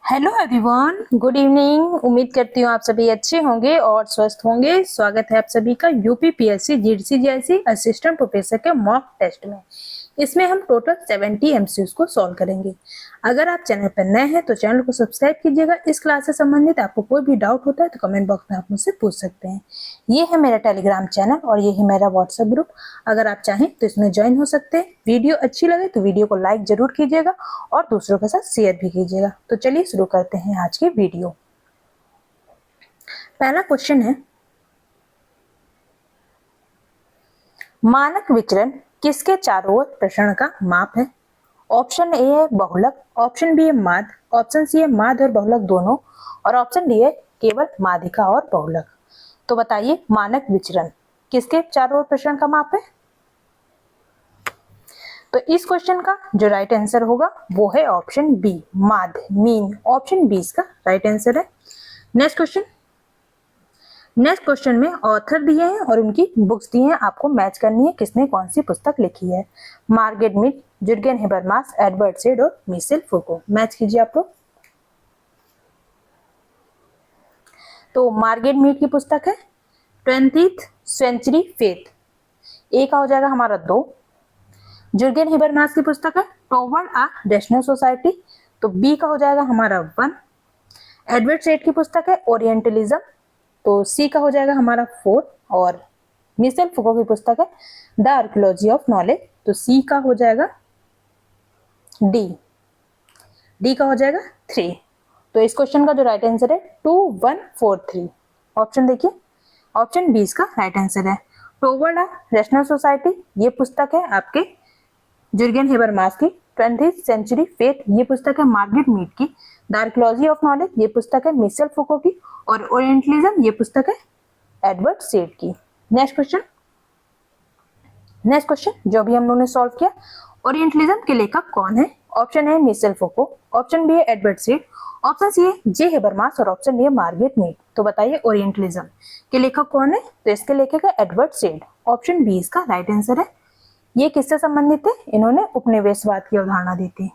Hello everyone, good evening. उम्मीद करती हूँ आप सभी अच्छे होंगे और स्वस्थ होंगे। स्वागत है आप सभी का यूपीपीएससी जीडीसी जैसी असिस्टेंट प्रोफेसर के मॉक टेस्ट में। इसमें हम टोटल 70 एमसीक्यूज को सॉल्व करेंगे। अगर आप चैनल पर नए हैं तो चैनल को सब्सक्राइब कीजिएगा। इस क्लास से संबंधित आपको कोई भी डाउट होता है तो कमेंट बॉक्स में आप मुझसे पूछ सकते हैं। ये है मेरा टेलीग्राम चैनल और ये है मेरा व्हाट्सएप ग्रुप। अगर आप चाहें तो इसमें ज्वाइन हो सकते हैं। वीडियो अच्छी लगे तो वीडियो को लाइक जरूर कीजिएगा और दूसरों के साथ शेयर भी कीजिएगा। तो चलिए शुरू करते हैं आज की वीडियो। पहला क्वेश्चन है, मानक विचलन किसके चारों ओर प्रसरण का माप है? ऑप्शन ए है बहुलक, ऑप्शन बी है माध्य, ऑप्शन सी है माध्य और बहुलक दोनों, और ऑप्शन डी है केवल माध्यिका और बहुलक। तो बताइए मानक विचलन किसके चारों ओर प्रसरण का माप है? तो इस क्वेश्चन का जो राइट आंसर होगा वो है ऑप्शन बी, माध्य, मीन। ऑप्शन बी इसका राइट आंसर है। नेक्स्ट क्वेश्चन में ऑथर दिए हैं और उनकी बुक्स दी हैं। आपको मैच करनी है किसने कौन सी पुस्तक लिखी है। Margaret Mead, Jurgen Habermas, Edward Said और मिशेल फूको। मैच कीजिए आप लोग। तो मार्गरेट मीड की पुस्तक है 20th सेंचुरी फेथ। ए का हो जाएगा हमारा 2। जुर्गेन हेबरमास की पुस्तक है टुवर्ड अ रैशनल सोसाइटी, तो बी का हो जाएगा हमारा 1। एडवर्ड सेड की पुस्तक है ओरिएंटलिज्म, तो सी का हो जाएगा हमारा 4। और मिशेल फूको की पुस्तक है द आर्कियोलॉजी ऑफ नॉलेज, तो सी का हो जाएगा डी का हो जाएगा 3। तो इस क्वेश्चन का जो राइट आंसर है 2143। ऑप्शन देखिए, ऑप्शन बी इसका राइट आंसर है। टुवर्ड अ रैशनल सोसाइटी ये पुस्तक है आपके जुर्गेन हेबरमास की। 20th सेंचुरी फेथ ये पुस्तक है मार्गरेट मीड की। द आर्कियोलॉजी ऑफ नॉलेज ये पुस्तक है मिशेल फूको की। और ओरिएंटलिज्म ये पुस्तक है एडवर्ड सेड की। नेक्स्ट क्वेश्चन जो भी हम लोगों ने सॉल्व किया, ओरिएंटलिज्म के लेखक कौन है? Option A Michel Foucault, option B है एडवर्ड सेड, ऑप्शन सी है जे हेबरमास और ऑप्शन डी है मार्गरेट मीड। तो बताइए ओरिएंटलिज्म के लेखक कौन है? तो इसके लेखक है एडवर्ड सेड। ऑप्शन बी इसका राइट आंसर है। ये किससे संबंधित है? इन्होंने उपनिवेशवाद की अवधारणा दी थी।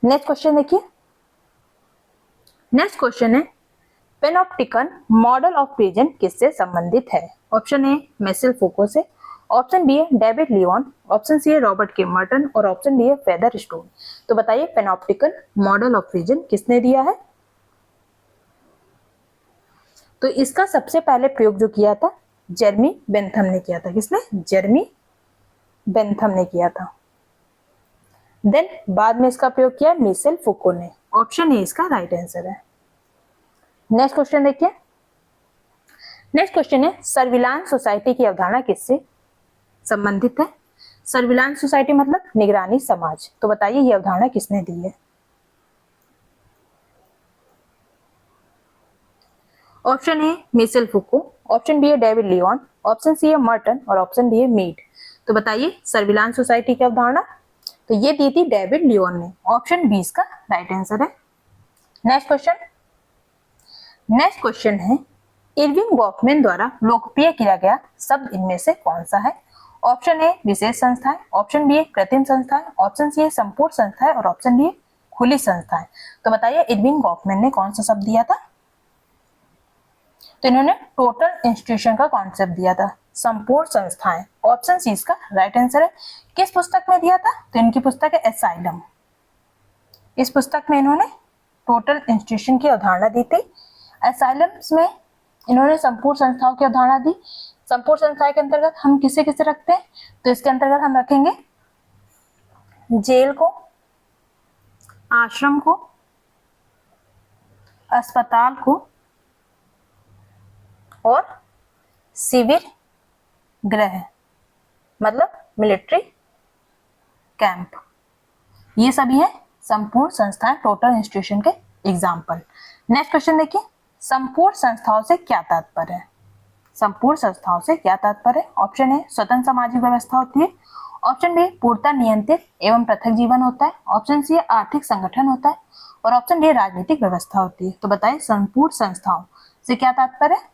नेक्स्ट क्वेश्चन देखिए। नेक्स्ट क्वेश्चन है, पेनोप्टिकन मॉडल ऑफ रीजन किससे संबंधित है? ऑप्शन ए मिशेल फूको से, ऑप्शन बी है डेविड लियोन, ऑप्शन सी है रॉबर्ट के मर्टन और ऑप्शन डी है फेदरस्टोन। तो बताइए पेनोप्टिकन मॉडल ऑफ रीजन किसने दिया है? तो इसका सबसे पहले प्रयोग जो किया था जेरमी बेंथम ने किया था। किसने? जेरमी बेंथम ने किया था। देन बाद में इसका प्रयोग किया मिशेल फूको ने। ऑप्शन ए इसका राइट आंसर है। नेक्स्ट क्वेश्चन देखिए। नेक्स्ट क्वेश्चन है, सर्विलांस सोसाइटी की अवधारणा किससे संबंधित है? सर्विलांस सोसाइटी मतलब निगरानी समाज। तो बताइए ये अवधारणा किसने दी है? Option A Michel Foucault, option B है डेविड लियोन, ऑप्शन सी है मर्टन और ऑप्शन डी है मीड। तो बताइए सर्विलांस सोसाइटी की अवधारणा तो ये दी थी डेविड लियोन ने। ऑप्शन बी इसका राइट आंसर है। नेक्स्ट क्वेश्चन है, इरविंग गॉफमैन द्वारा लोकप्रिय किया गया शब्द इनमें से कौन सा है? ऑप्शन ए विशेष संस्थाएं, ऑप्शन बी है कृत्रिम संस्थाएं, ऑप्शन सी है संपूर्ण संस्थाएं और ऑप्शन डी है खुली संस्थाएं। तो बताइए इरविंग गॉफमैन ने कौन सा शब्द दिया था? तो इन्होंने टोटल इंस्टीट्यूशन का कॉन्सेप्ट दिया था, संपूर्ण संस्थाएं। ऑप्शन सी इसका राइट आंसर है। किस पुस्तक में दिया था? तो इनकी पुस्तक है एसाइलम। इस पुस्तक में इन्होंने टोटल इंस्टीट्यूशन की अवधारणा दी थी। एसाइलम्स में इन्होंने संपूर्ण संस्थाओं की अवधारणा दी। संपूर्ण संस्थाएं के अंतर्गत हम किसे किसे रखते हैं? तो इसके अंतर्गत हम रखेंगे जेल को, आश्रम को, अस्पताल को और शिविर गृह मतलब मिलिट्री कैंप। ये सभी है संपूर्ण संस्थाएं, टोटल इंस्टीट्यूशन के एग्जाम्पल। नेक्स्ट क्वेश्चन देखिए, संपूर्ण संस्थाओं से क्या तात्पर्य है? संपूर्ण संस्थाओं से क्या तात्पर्य है? ऑप्शन ए स्वतंत्र सामाजिक व्यवस्था होती है, ऑप्शन बी पूर्णतः नियंत्रित एवं पृथक जीवन होता है, ऑप्शन सी आर्थिक संगठन होता है और ऑप्शन डी राजनीतिक व्यवस्था होती है। तो बताइए संपूर्ण संस्थाओं से क्या तात्पर्य है?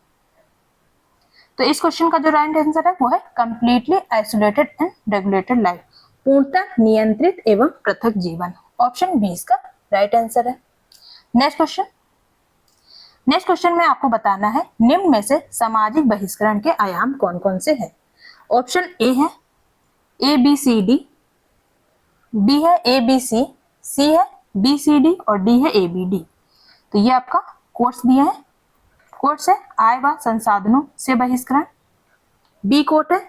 तो इस क्वेश्चन का जो राइट आंसर है वो है completely isolated and regulated life. पूर्णतः नियंत्रित एवं पृथक जीवन। ऑप्शन बी इसका राइट आंसर है। नेक्स्ट क्वेश्चन में आपको बताना है निम्न में से सामाजिक बहिष्करण के आयाम कौन कौन से हैं। ऑप्शन ए है ABCD, बी है ABC, सी है BCD और डी है ABD। तो ये आपका कोर्स दिया है। कोर्स है आय व संसाधनों से बहिष्करण, बी कोट है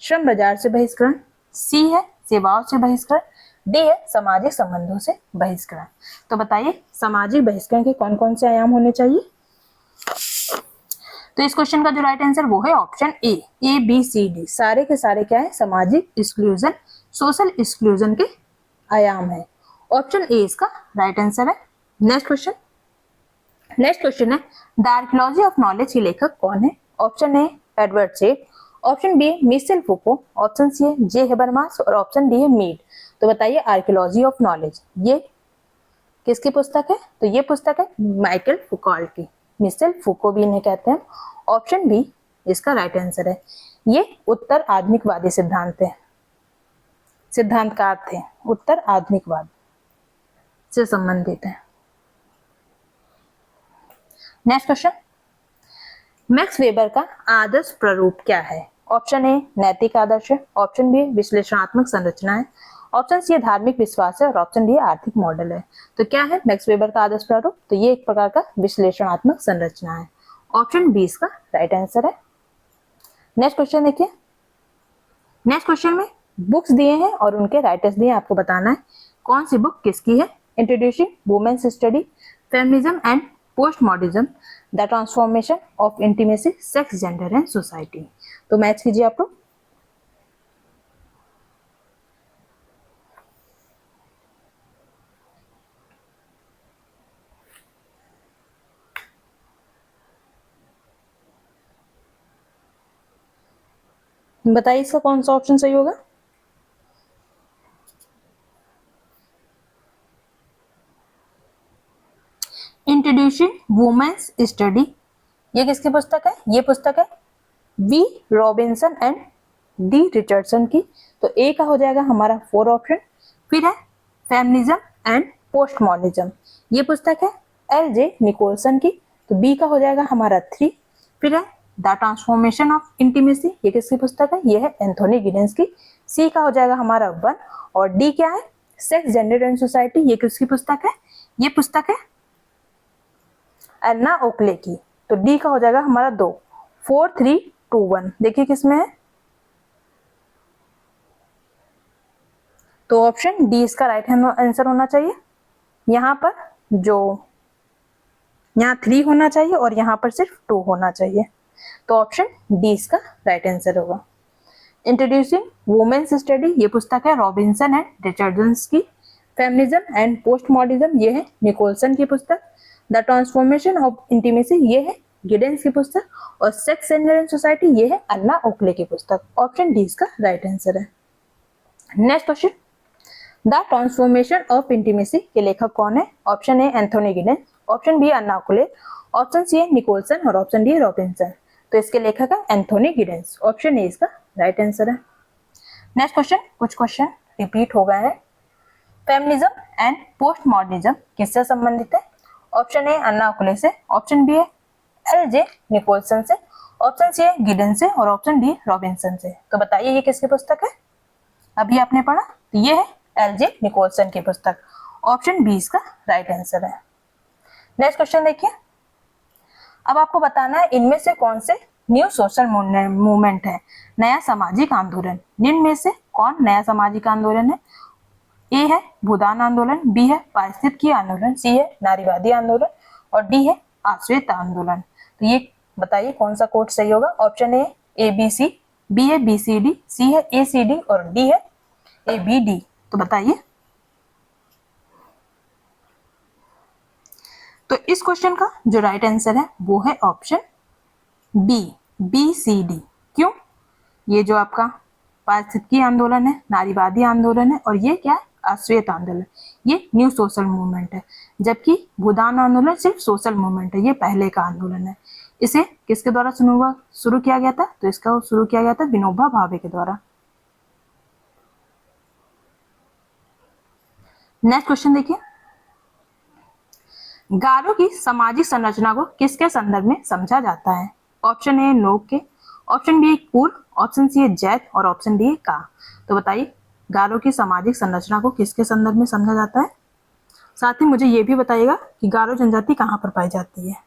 श्रम बाजार से बहिष्करण, सी है सेवाओं से बहिष्करण, डी है सामाजिक संबंधों से बहिष्करण। तो बताइए सामाजिक बहिष्करण के कौन कौन से आयाम होने चाहिए। तो इस क्वेश्चन का जो राइट आंसर वो है ऑप्शन ABCD, सारे के सारे क्या है सामाजिक एक्सक्लूजन, सोशल एक्सक्लूजन के आयाम है। ऑप्शन ए इसका राइट आंसर है। नेक्स्ट क्वेश्चन है द आर्कियोलॉजी ऑफ नॉलेज के लेखक कौन है। Option A Edward Said, option B Michel Foucault, option C है जे हेबरमास और ऑप्शन डी है मीड। तो बताइए आर्कियोलॉजी ऑफ नॉलेज ये किसकी पुस्तक है। तो ये पुस्तक है माइकल फुकॉल्ट की, मिशेल फुको भी इन्हें कहते हैं। ऑप्शन बी इसका राइट आंसर है। ये उत्तर आधुनिकवादी सिद्धांतकार थे, उत्तर आधुनिकवाद से संबंधित है। नेक्स्ट क्वेश्चन, मैक्स वेबर का आदर्श प्रारूप क्या है। ऑप्शन ए नैतिक आदर्श है, ऑप्शन बी विश्लेषणात्मक संरचना है, ऑप्शन सी धार्मिक विश्वास है और ऑप्शन डी आर्थिक मॉडल है। तो क्या है मैक्स वेबर का आदर्श प्रारूप। तो ये एक प्रकार का विश्लेषणात्मक संरचना है। ऑप्शन बी इसका राइट आंसर है। नेक्स्ट क्वेश्चन देखिए। नेक्स्ट क्वेश्चन में बुक्स दिए हैं और उनके राइटर्स दिए, आपको बताना है कौन सी बुक किसकी है। Introducing women's study, feminism and post modernism, the transformation of intimacy, sex, gender and society. तो मैच कीजिए आप लोग। बताइए इसका कौन सा ऑप्शन सही होगा। इंट्रोड्यूसिंग वुमेन्स स्टडी, ये किसकी पुस्तक है। ये पुस्तक है V Robinson and D Richardson की। तो ए का हो जाएगा हमारा 4 ऑप्शन। फिर है फेमिनिज्म एंड पोस्ट मॉडर्निज्म, ये पुस्तक है LJ निकोलसन की। तो बी का हो जाएगा हमारा 3। फिर है द ट्रांसफॉर्मेशन ऑफ इंटीमेसी, ये किसकी पुस्तक है। ये है एंथोनी गिडेंस की। सी का हो जाएगा हमारा 1 और डी क्या है सेक्स, जेंडर एंड सोसाइटी, ये किसकी पुस्तक है। ये पुस्तक है एन्ना ओकले की। तो डी का हो जाएगा हमारा 2। 4, 3, 2, 1 देखिए किसमें है। तो ऑप्शन डी इसका राइट आंसर होना चाहिए। यहाँ पर जो यहाँ 3 होना चाहिए और यहाँ पर सिर्फ 2 होना चाहिए। तो ऑप्शन डी इसका राइट आंसर होगा। इंट्रोड्यूसिंग वुमेन्स स्टडी, ये पुस्तक है रॉबिन्सन एंड रिचर्डसन की। फेमिनिज्म एंड पोस्ट मॉडर्निज्म, ये है निकोलसन की पुस्तक। द ट्रांसफॉर्मेशन ऑफ इंटीमेसी, ये है गिडेंस की पुस्तक। और सेक्स, जेंडर एंड सोसाइटी, ये है अन्ना ओकले की पुस्तक। ऑप्शन डी इसका राइट आंसर है। Next question, the transformation of intimacy के लेखक कौन है। Option A Anthony Giddens, option B Anna Oakley, option C है निकोलसन और ऑप्शन डी रॉबिन्सन। तो इसके लेखक है एंथोनी गिडेंस। ऑप्शन ए इसका राइट आंसर है। नेक्स्ट क्वेश्चन, कुछ क्वेश्चन रिपीट हो गए हैं। फेमिनिज्म एंड पोस्ट मॉडर्निज्म किससे संबंधित है। ऑप्शन ए अन्ना ओकले से, ऑप्शन बी है LJ निकोलसन से, ऑप्शन सी है गिडेन से और ऑप्शन डी रॉबिन्सन से। तो बताइए ये किसकी पुस्तक है। अभी आपने पढ़ा, तो ये है LJ निकोलसन की पुस्तक। ऑप्शन बी इसका राइट आंसर है। नेक्स्ट क्वेश्चन देखिए। अब आपको बताना है इनमें से कौन से न्यू सोशल मूवमेंट है, नया सामाजिक आंदोलन। निम्न में से कौन नया सामाजिक आंदोलन है। ए है भूदान आंदोलन, बी है पारिस्थितिकी आंदोलन, सी है नारीवादी आंदोलन और डी है आश्वेत आंदोलन। तो ये बताइए कौन सा कोड सही होगा। ऑप्शन ए ABC, बी है BCD, सी है ACD और डी है ABD। तो बताइए। तो इस क्वेश्चन का जो राइट आंसर है वो है ऑप्शन बी BCD। क्यों, ये जो आपका पारिस्थितिकी आंदोलन है, नारीवादी आंदोलन है और ये क्या है आश्वेत आंदोलन, ये न्यू सोशल मूवमेंट है। जबकि भूदान आंदोलन सिर्फ सोशल मूवमेंट है, ये पहले का आंदोलन है। इसे किसके द्वारा शुरू किया गया था। तो इसका शुरू किया गया था विनोबा भावे के द्वारा। नेक्स्ट क्वेश्चन देखिए, गारो की सामाजिक संरचना को किसके संदर्भ में समझा जाता है? ऑप्शन ए नोक के, ऑप्शन बी कुर, ऑप्शन सी जैत और ऑप्शन डी का। तो बताइए गारो की सामाजिक संरचना को किसके संदर्भ में समझा जाता है? साथ ही मुझे ये भी बताइएगा कि गारो जनजाति कहाँ पर पाई जाती है।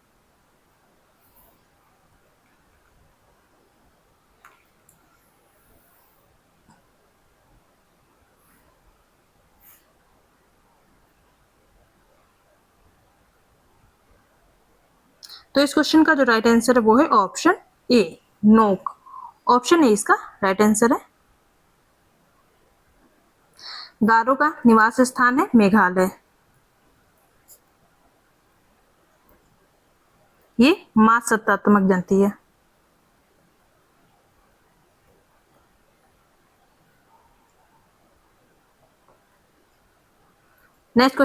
तो इस क्वेश्चन का जो राइट आंसर है वो है ऑप्शन ए नोक। ऑप्शन ए इसका राइट आंसर है। गारो का निवास स्थान है मेघालय। ये मात सत्तात्मक जनती है। नेक्स्ट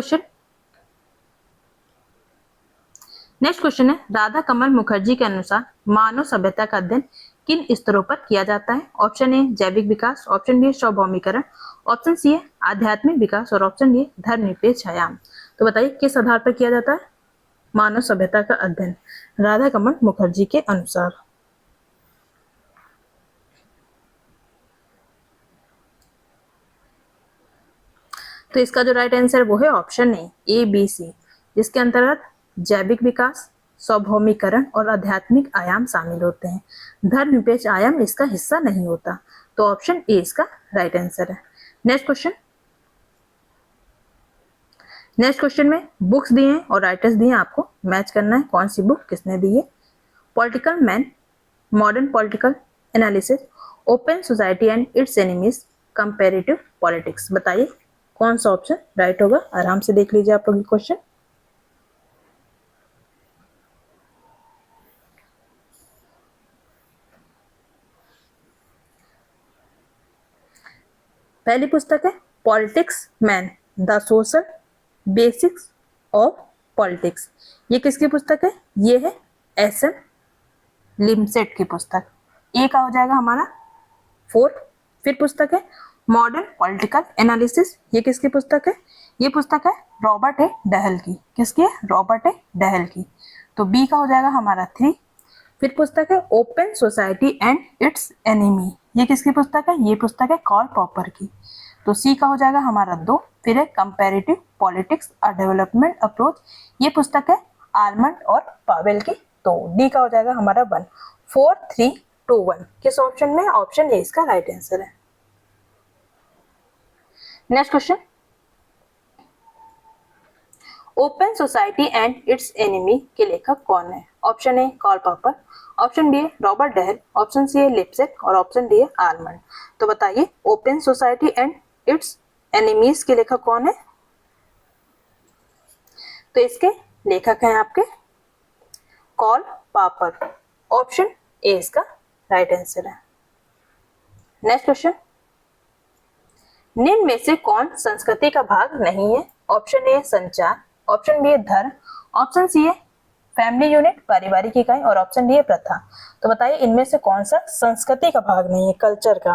क्वेश्चन है, राधा कमल मुखर्जी के अनुसार मानव सभ्यता का अध्ययन किन स्तरों पर किया जाता है? ऑप्शन ए जैविक विकास, ऑप्शन बी स्वाभौमिकरण, ऑप्शन सी है आध्यात्मिक विकास और ऑप्शन डी धर्मनिरपेक्ष आयाम। तो बताइए किस आधार पर किया जाता है मानव सभ्यता का अध्ययन राधा कमल मुखर्जी के अनुसार? तो इसका जो राइट आंसर है वो है ऑप्शन ए बी सी, जिसके अंतर्गत जैविक विकास, स्वाभौमिकरण और आध्यात्मिक आयाम शामिल होते हैं। धर्मनिरपेक्ष आयाम इसका हिस्सा नहीं होता। तो ऑप्शन ए इसका राइट आंसर है। नेक्स्ट क्वेश्चन में बुक्स दिए हैं और राइटर्स दिए हैं, आपको मैच करना है कौन सी बुक किसने दी है। Political man, modern political analysis, open society and its enemies, comparative politics. बताइए कौन सा ऑप्शन राइट होगा? आराम से देख लीजिए आप लोग क्वेश्चन। पहली पुस्तक है politics man the social basics of politics. ये किसकी पुस्तक है? ये है एस एन लिमसेट की पुस्तक। ए का हो जाएगा हमारा 4। फिर पुस्तक है मॉडर्न पॉलिटिकल एनालिसिस। ये किसकी पुस्तक है? ये पुस्तक है रॉबर्ट ए डहल की। किसकी है? रॉबर्ट ए डहल की। तो बी का हो जाएगा हमारा 3। फिर पुस्तक है open society and its enemy. ये किसकी पुस्तक है? ये पुस्तक है कार्ल पॉपर की। तो सी का हो जाएगा हमारा 2। फिर है comparative politics a development approach. ये पुस्तक है आलमंड और पावेल की। तो डी का हो जाएगा हमारा 1। 4 3 2 1 किस ऑप्शन में? ऑप्शन ए इसका राइट आंसर है। Next question, open society and its enemy के लेखक कौन है? Option A Karl Popper, option B Robert Dahl, option C है लिप्सेक और ऑप्शन डी है आलमंड। तो बताइए open society and its enemies के लेखक कौन है? तो इसके लेखक हैं आपके कार्ल पॉपर। ऑप्शन ए इसका राइट आंसर है। नेक्स्ट क्वेश्चन, निम्न में से कौन संस्कृति का भाग नहीं है? ऑप्शन ए संचार, ऑप्शन बी धर्म, ऑप्शन सी है फैमिली यूनिट पारिवारिक इकाई और ऑप्शन डी है प्रथा। तो बताइए इनमें से कौन सा संस्कृति का भाग नहीं है, कल्चर का?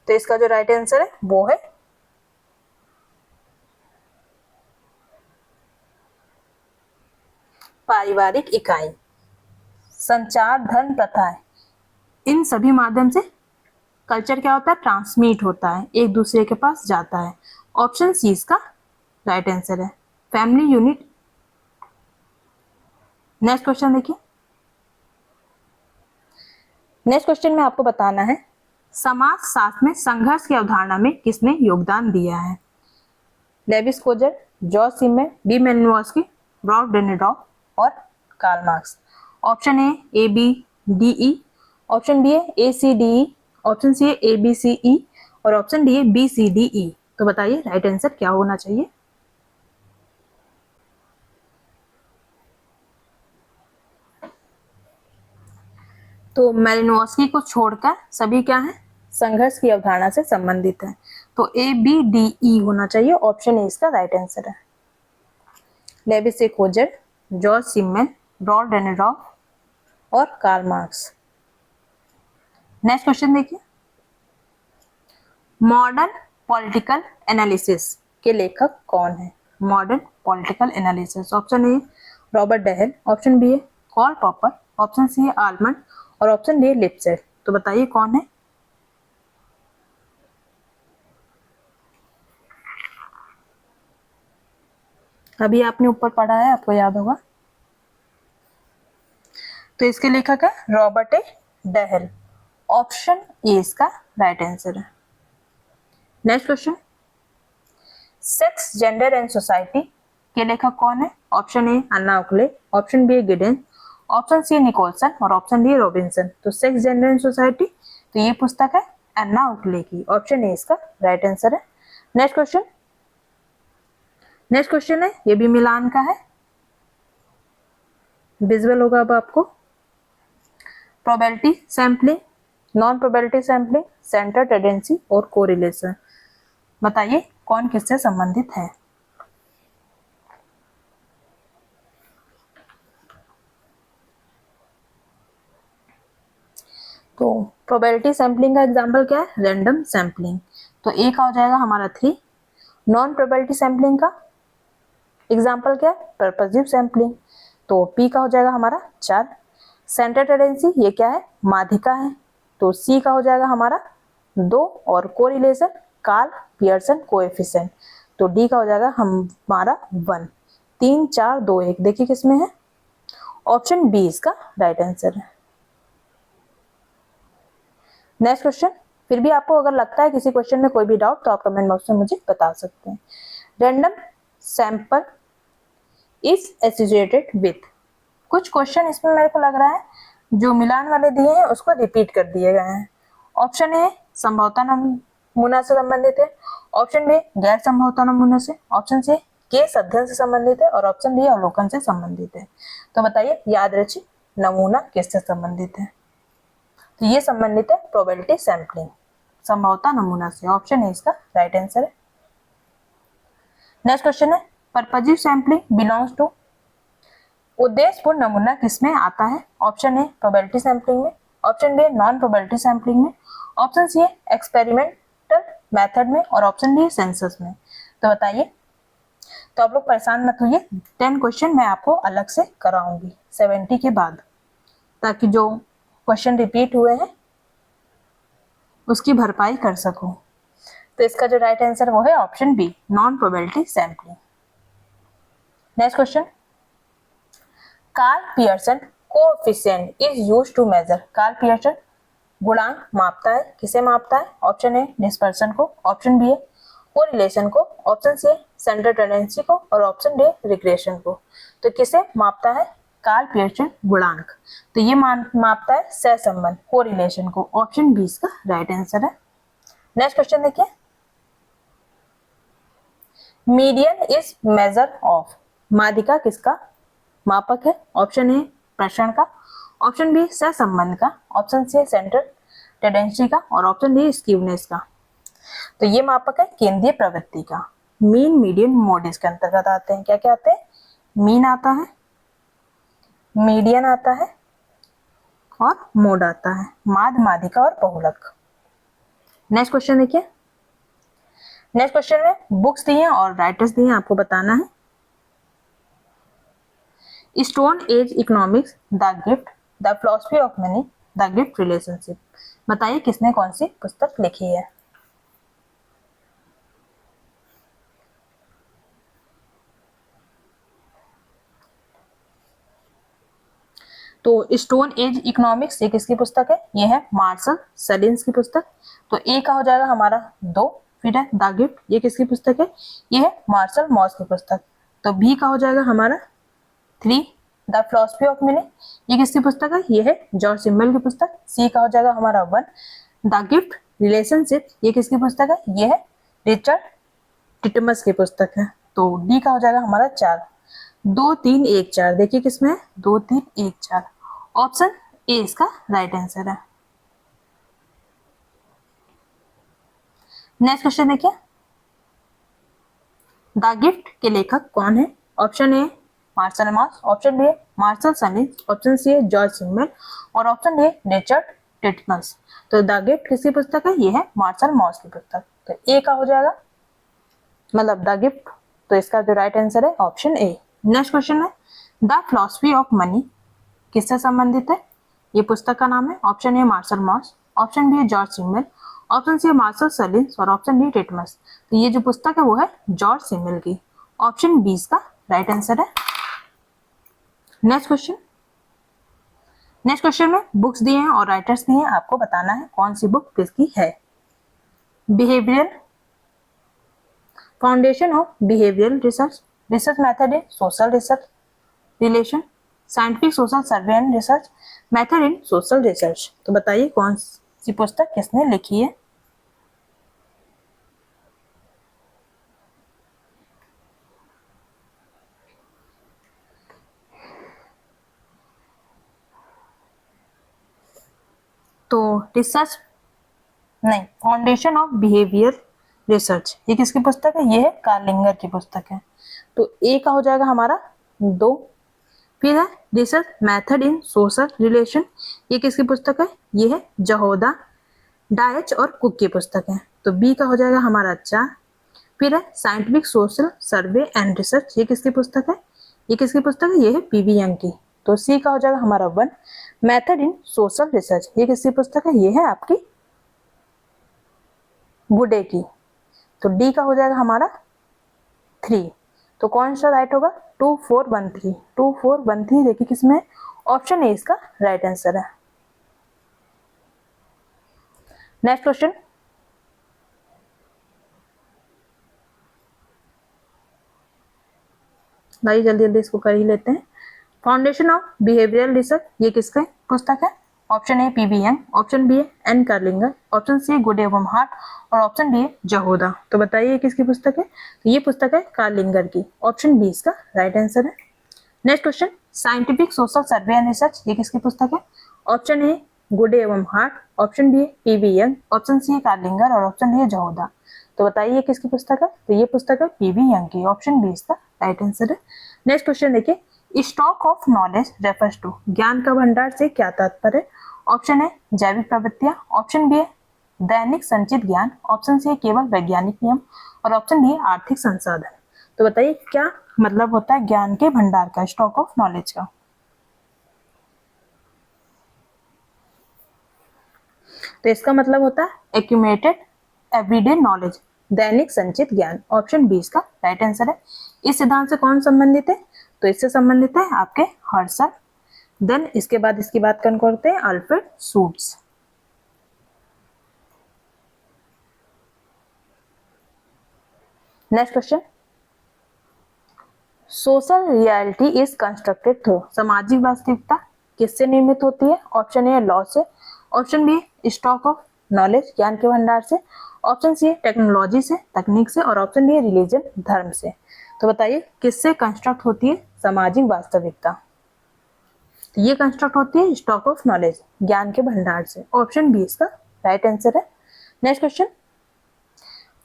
तो इसका जो राइट आंसर है वो है पारिवारिक इकाई। संचार, धर्म, प्रथा है, इन सभी माध्यम से कल्चर क्या होता है? ट्रांसमिट होता है, एक दूसरे के पास जाता है। ऑप्शन सी इसका राइट आंसर है, फैमिली यूनिट। नेक्स्ट क्वेश्चन देखिए। नेक्स्ट क्वेश्चन में आपको बताना है समाज शास्त्र में संघर्ष की अवधारणा में किसने योगदान दिया है? Lewis Coser, George Simmel, B Malinowski, Ralf Dahrendorf और Karl Marx. Option A B D E, option B है A C D E, option C है ए बी सी ई और ऑप्शन डी है बी सी डी ई। तो बताइए right answer क्या होना चाहिए? तो मेलिनोव्स्की को छोड़कर सभी क्या है? संघर्ष की अवधारणा से संबंधित है। तो ए बी डी ई होना चाहिए। ऑप्शन ए इसका राइट आंसर है। Lewis Coser, George Simmel, Ralf Dahrendorf और कार्ल मार्क्स। नेक्स्ट क्वेश्चन देखिए। मॉडर्न पॉलिटिकल एनालिसिस के लेखक कौन है? Modern political analysis, option A Robert Dahl, option B है कार्ल पॉपर, ऑप्शन सी है आलमंड और ऑप्शन डी लिप्सेट। तो बताइए कौन है? अभी आपने ऊपर पढ़ा है, आपको याद होगा। तो इसके लेखक है Robert A Dahl, option A इसका राइट आंसर है। Next question, sex gender and society के लेखक कौन है? Option A Ann Oakley, option B Giddens, option C Nicholson और ऑप्शन डी रॉबिन्सन। तो सेक्स जेंडर एंड सोसाइटी, तो ये पुस्तक है अन्ना उकले की, ऑप्शन ए इसका राइट आंसर है। नेक्स्ट क्वेश्चन, नेक्स्ट क्वेश्चन है, ये भी मिलान का है, विजुअल होगा अब आपको। Probability sampling, non probability sampling, centre tendency और कोरिलेशन, बताइए कौन किससे संबंधित है? तो प्रोबेबिलिटी सैंपलिंग का एग्जांपल क्या है? Random sampling. तो ए का हो जाएगा हमारा 3। नॉन प्रोबेबिलिटी सैंपलिंग का एग्जांपल क्या है? परपसिव सैंपलिंग। तो पी का हो जाएगा हमारा 4। सेंटर टेंडेंसी, ये क्या है? माध्यिका है। तो सी का हो जाएगा हमारा 2 और कोरिलेशन कार्ल पियर्सन कोएफिशिएंट। तो डी का हो जाएगा हमारा 1। 3 4 2 1, देखिए किसमें है? ऑप्शन बी इसका राइट आंसर है। नेक्स्ट क्वेश्चन, फिर भी आपको अगर लगता है किसी क्वेश्चन में कोई भी डाउट तो आप कमेंट बॉक्स में मुझे बता सकते हैं। Random sample is associated with, कुछ क्वेश्चन इसमें मेरे को लग रहा है जो मिलान वाले दिए हैं उसको रिपीट कर दिए गए हैं। ऑप्शन ए संभवता नमूना से संबंधित है, ऑप्शन बी गैर संभवता नमूना से, ऑप्शन सी केस अध्ययन से संबंधित है और ऑप्शन डी अवलोकन से संबंधित है। तो बताइए यादृच्छिक नमूना किससे संबंधित है? तो ये संबंधित है प्रोबेबिलिटी सैंपलिंग, संभवता नमूना से, ऑप्शन ए इसका राइट आंसर है। नेक्स्ट क्वेश्चन है, परपसिव सैंपलिंग बिलोंग्स टू, उद्देश्यपूर्ण नमूना किसमें आता है? ऑप्शन ए प्रोबेबिलिटी सैंपलिंग में, option B non probability sampling में, ऑप्शन सी एक्सपेरिमेंटल मेथड में और ऑप्शन डी सेंसस में। तो बताइए। तो आप लोग परेशान मत होइए, 10 क्वेश्चन मैं आपको अलग से कराऊंगी 70 के बाद, ताकि जो क्वेश्चन रिपीट हुए हैं उसकी भरपाई कर सको। तो इसका जो राइट आंसर वो है option B non probability sampling. Next question, Karl Pearson coefficient is used to measure, Karl Pearson गुणांक मापता है, किसे मापता है? ऑप्शन ए डिस्पर्सन को, ऑप्शन बी है कोरिलेशन को, ऑप्शन सी सेंटर टेंडेंसी को और ऑप्शन डी रिग्रेशन को। तो किसे मापता है? कार्ल पियर्सन गुणांक। तो ये मापता है सहसंबंध कोरिलेशन को, ऑप्शन बी इसका राइट आंसर है। नेक्स्ट क्वेश्चन देखिए, मीडियन इज मेजर ऑफ, माध्यिका किसका मापक है? ऑप्शन ए प्रसरण का, ऑप्शन बी सहसंबंध का, ऑप्शन सी सेंटर टेंडेंसी का और ऑप्शन डी स्क्यूनेस का। तो ये मापक है केंद्रीय प्रवृत्ति का। मीन मीडियन मोड इसके अंतर्गत आते हैं। क्या क्या आते हैं? मीन आता है, मीडियन आता है और मोड आता है, माध्य, माध्यिका और बहुलक। नेक्स्ट क्वेश्चन देखिए, नेक्स्ट क्वेश्चन में बुक्स दी हैं और राइटर्स दिए हैं, आपको बताना है। Stone age economics, the gift, the philosophy of money, the gift relationship, बताइए किसने कौन सी पुस्तक लिखी है? तो स्टोन एज इकोनॉमिक्स ये किसकी पुस्तक है? ये है मार्शल सलिन्स की पुस्तक। तो ए का हो जाएगा हमारा 2, फिर है द गिफ्ट, ये किसकी पुस्तक है? ये है मार्शल मॉस की पुस्तक। तो बी का हो जाएगा हमारा 3, द फिलॉसफी ऑफ मनी, ये किसकी पुस्तक है? ये है जॉर्ज सिम्बल की पुस्तक। सी का हो जाएगा हमारा 1, द गिफ्ट रिलेशनशिप, ये किसकी पुस्तक है? ये है रिचर्ड टिटमस की पुस्तक है। तो डी का हो जाएगा हमारा 4, 2 3 1 4, देखिए किसमें है? 2 3 1 4, ऑप्शन ए इसका राइट आंसर है। नेक्स्ट क्वेश्चन देखिए, द गिफ्ट के लेखक कौन है? Option A Marcel Mauss, option B Marshall Sahlins, option C George Simmel और ऑप्शन डी रिचर्ड टिटमस। तो द गिफ्ट किसकी पुस्तक है? ये है मार्शल मॉस की पुस्तक। तो ए का हो जाएगा, मतलब द गिफ्ट। तो इसका जो राइट आंसर है ऑप्शन ए। नेक्स्ट क्वेश्चन है द फिलॉसफी ऑफ मनी किससे संबंधित है? ये पुस्तक का नाम है। Option A Marcel Mauss, option B है जॉर्ज सिमल, ऑप्शन सी है मार्शल सलिन्स और ऑप्शन डी टिटमस। तो ये जो पुस्तक है वो है जॉर्ज सिमल की। ऑप्शन बी इसका राइट आंसर है। नेक्स्ट क्वेश्चन, नेक्स्ट क्वेश्चन में बुक्स दिए हैं और राइटर्स दिए हैं, आपको बताना है कौन सी बुक किसकी है। Behavioural foundation of behavioural research, research method in social research relation, scientific social survey and research, method in social research. तो बताइए कौन सी पुस्तक किसने लिखी है। तो रिसर्च नहीं, फाउंडेशन ऑफ बिहेवियर रिसर्च ये किसकी पुस्तक है? ये है कार्लिंगर की पुस्तक है। तो ए का हो जाएगा हमारा 2। फिर है research method in social relation, ये किसकी पुस्तक है? ये है जहोदा डायच और कुक की पुस्तक है। तो बी का हो जाएगा हमारा 4। फिर है scientific social survey and research, ये किसकी पुस्तक है? ये किसकी पुस्तक है? ये है पीवी यंग की। तो सी का हो जाएगा हमारा 1। मेथड इन सोशल रिसर्च ये किसकी पुस्तक है? ये है आपकी गुडे की। तो डी का हो जाएगा हमारा 3। तो कौन सा राइट होगा? 2413। 2413 देखिए किसमें? ऑप्शन ए इसका राइट आंसर है। नेक्स्ट क्वेश्चन, भाई जल्दी जल्दी इसको कर ही लेते हैं। फाउंडेशन ऑफ बिहेवियरल रिसर्च ये किसकी पुस्तक है? Option A P V Young, option B है N Kerlinger, option C Goode एवं हार्ट और ऑप्शन डी है जहोदा। तो बताइए किसकी पुस्तक है? तो ये पुस्तक है कार्लिंगर की। ऑप्शन बी इसका राइट आंसर है। Next question, scientific social survey and research ये किसकी पुस्तक है? ऑप्शन ए गुड एवं हार्ट, ऑप्शन बी है पीवी यंग, ऑप्शन सी है कार्लिंगर और ऑप्शन डी है जहोदा। तो बताइए किसकी पुस्तक है? तो ये पुस्तक है पीवी यंग की। ऑप्शन बी इसका राइट आंसर है। नेक्स्ट क्वेश्चन देखिए, stock of knowledge refers to, ज्ञान का भंडार से क्या तात्पर्य? ऑप्शन है जैविक प्रवृत्तियां, ऑप्शन बी है दैनिक संचित ज्ञान, ऑप्शन सी है केवल वैज्ञानिक नियम और ऑप्शन डी है आर्थिक संसाधन। तो बताइए क्या मतलब होता है ज्ञान के भंडार का, स्टॉक ऑफ नॉलेज का? तो इसका मतलब होता है एक्यूमुलेटेड एवरीडे नॉलेज, दैनिक संचित ज्ञान। ऑप्शन बी इसका राइट आंसर है। इस सिद्धांत से कौन संबंधित है? तो इससे संबंधित है आपके हर्सल। देन इसके बाद इसकी बात करते हैं Alfred Schutz. Next question, social reality is constructed through, सामाजिक वास्तविकता किससे निर्मित होती है? ऑप्शन ए लॉ से, option B stock of knowledge ज्ञान के भंडार से, ऑप्शन सी टेक्नोलॉजी से तकनीक से और ऑप्शन डी रिलीजन धर्म से। तो बताइए किससे कंस्ट्रक्ट होती है सामाजिक वास्तविकता? तो ये कंस्ट्रक्ट होती है स्टॉक ऑफ नॉलेज ज्ञान के भंडार से। ऑप्शन बी इसका राइट आंसर है। Next question,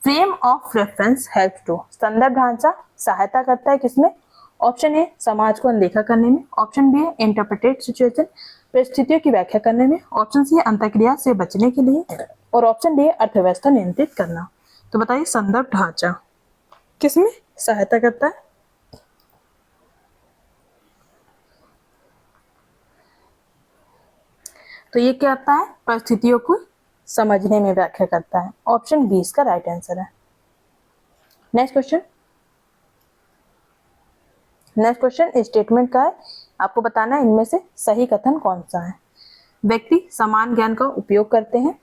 frame of reference help to, संदर्भ ढांचा सहायता करता है किसमें? ऑप्शन ए समाज को अनदेखा करने में, ऑप्शन बी है इंटरप्रेटेड सिचुएशन परिस्थितियों की व्याख्या करने में, ऑप्शन सी है अंतःक्रिया से बचने के लिए और ऑप्शन डी है अर्थव्यवस्था नियंत्रित करना। तो बताइए संदर्भ ढांचा किसमें सहायता करता है? तो ये क्या आता है? परिस्थितियों को समझने में व्याख्या करता है। ऑप्शन बी इसका राइट आंसर है। Next question, next question statement का है, आपको बताना है इनमें से सही कथन कौन सा है। व्यक्ति समान ज्ञान का उपयोग करते हैं,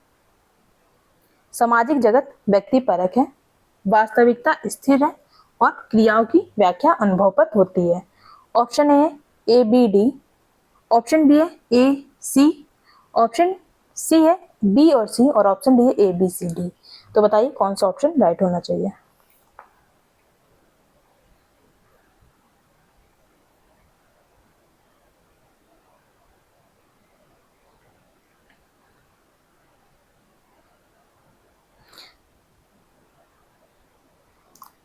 सामाजिक जगत व्यक्ति परक है, वास्तविकता स्थिर है और क्रियाओं की व्याख्या अनुभव पर होती है। Option A B D, option B है ए सी, ऑप्शन सी है बी और सी और ऑप्शन डी है ए बी सी डी। तो बताइए कौन सा ऑप्शन राइट होना चाहिए?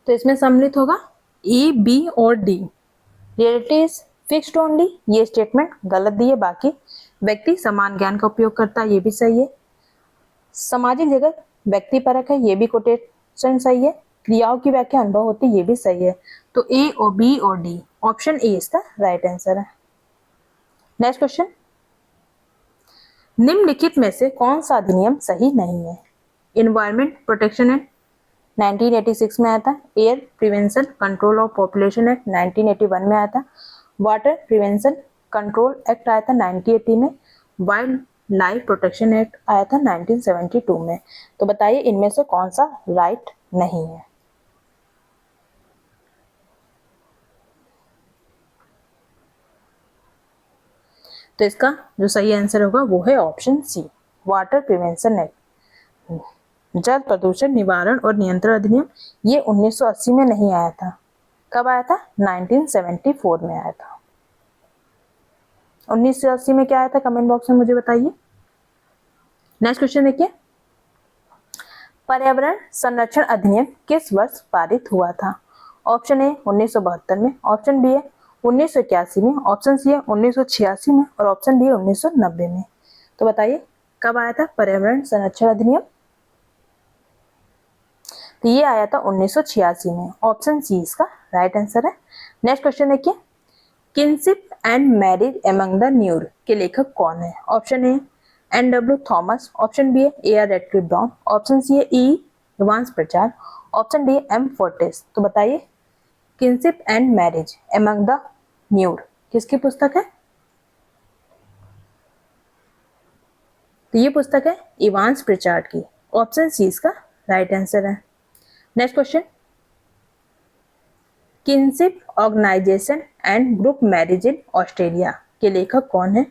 तो इसमें सम्मिलित होगा ए बी और D. Reality is fixed only, ये स्टेटमेंट गलत दी है। बाकी व्यक्ति समान ज्ञान का उपयोग करता है, ये भी सही है। सामाजिक जगत व्यक्ति परक है, ये भी कोटेशन सही है। क्रियाओं की व्याख्या अनुभव होती है, ये भी सही है। तो ए और बी और डी, ऑप्शन ए इसका राइट आंसर है। नेक्स्ट क्वेश्चन, निम्नलिखित में से कौन सा अधिनियम सही नहीं है? इन्वायरमेंट प्रोटेक्शन एक्ट 1986 में आया था। Air prevention control of population act 1981 में आया था। वाटर प्रिवेंशन कंट्रोल एक्ट आया था 1980 में। वाइल्ड लाइफ प्रोटेक्शन एक्ट आया था 1972 में। तो बताइए इनमें से कौन सा राइट नहीं है? तो इसका जो सही आंसर होगा वो है option C, water prevention act. जल प्रदूषण निवारण और नियंत्रण अधिनियम, ये 1980 में नहीं आया था। कब आया था? 1974 में आया था। 1980 में क्या आया था? कमेंट बॉक्स में मुझे बताइए। नेक्स्ट क्वेश्चन देखिए, पर्यावरण संरक्षण अधिनियम किस वर्ष पारित हुआ था? ऑप्शन ए 1972 में, ऑप्शन बी है 1981 में, ऑप्शन सी है 1986 में और ऑप्शन डी है 1990 में। तो बताइए कब आया था पर्यावरण संरक्षण अधिनियम? तो ये आया था 1986 में। ऑप्शन सी इसका राइट आंसर है। नेक्स्ट क्वेश्चन देखिए, kinship and marriage among the Nuer के लेखक कौन है? Option A N.W. Thomas, option B है A.R. Radcliffe Brown, option C है E. Evans Pritchard, option D M. Fortes. तो बताइए kinship and marriage among the Nuer किसकी पुस्तक है? तो ये पुस्तक है इवांस प्रचार की। ऑप्शन सी इसका राइट आंसर है। Next question, kinship organisation and group marriage in Australia के लेखक कौन है?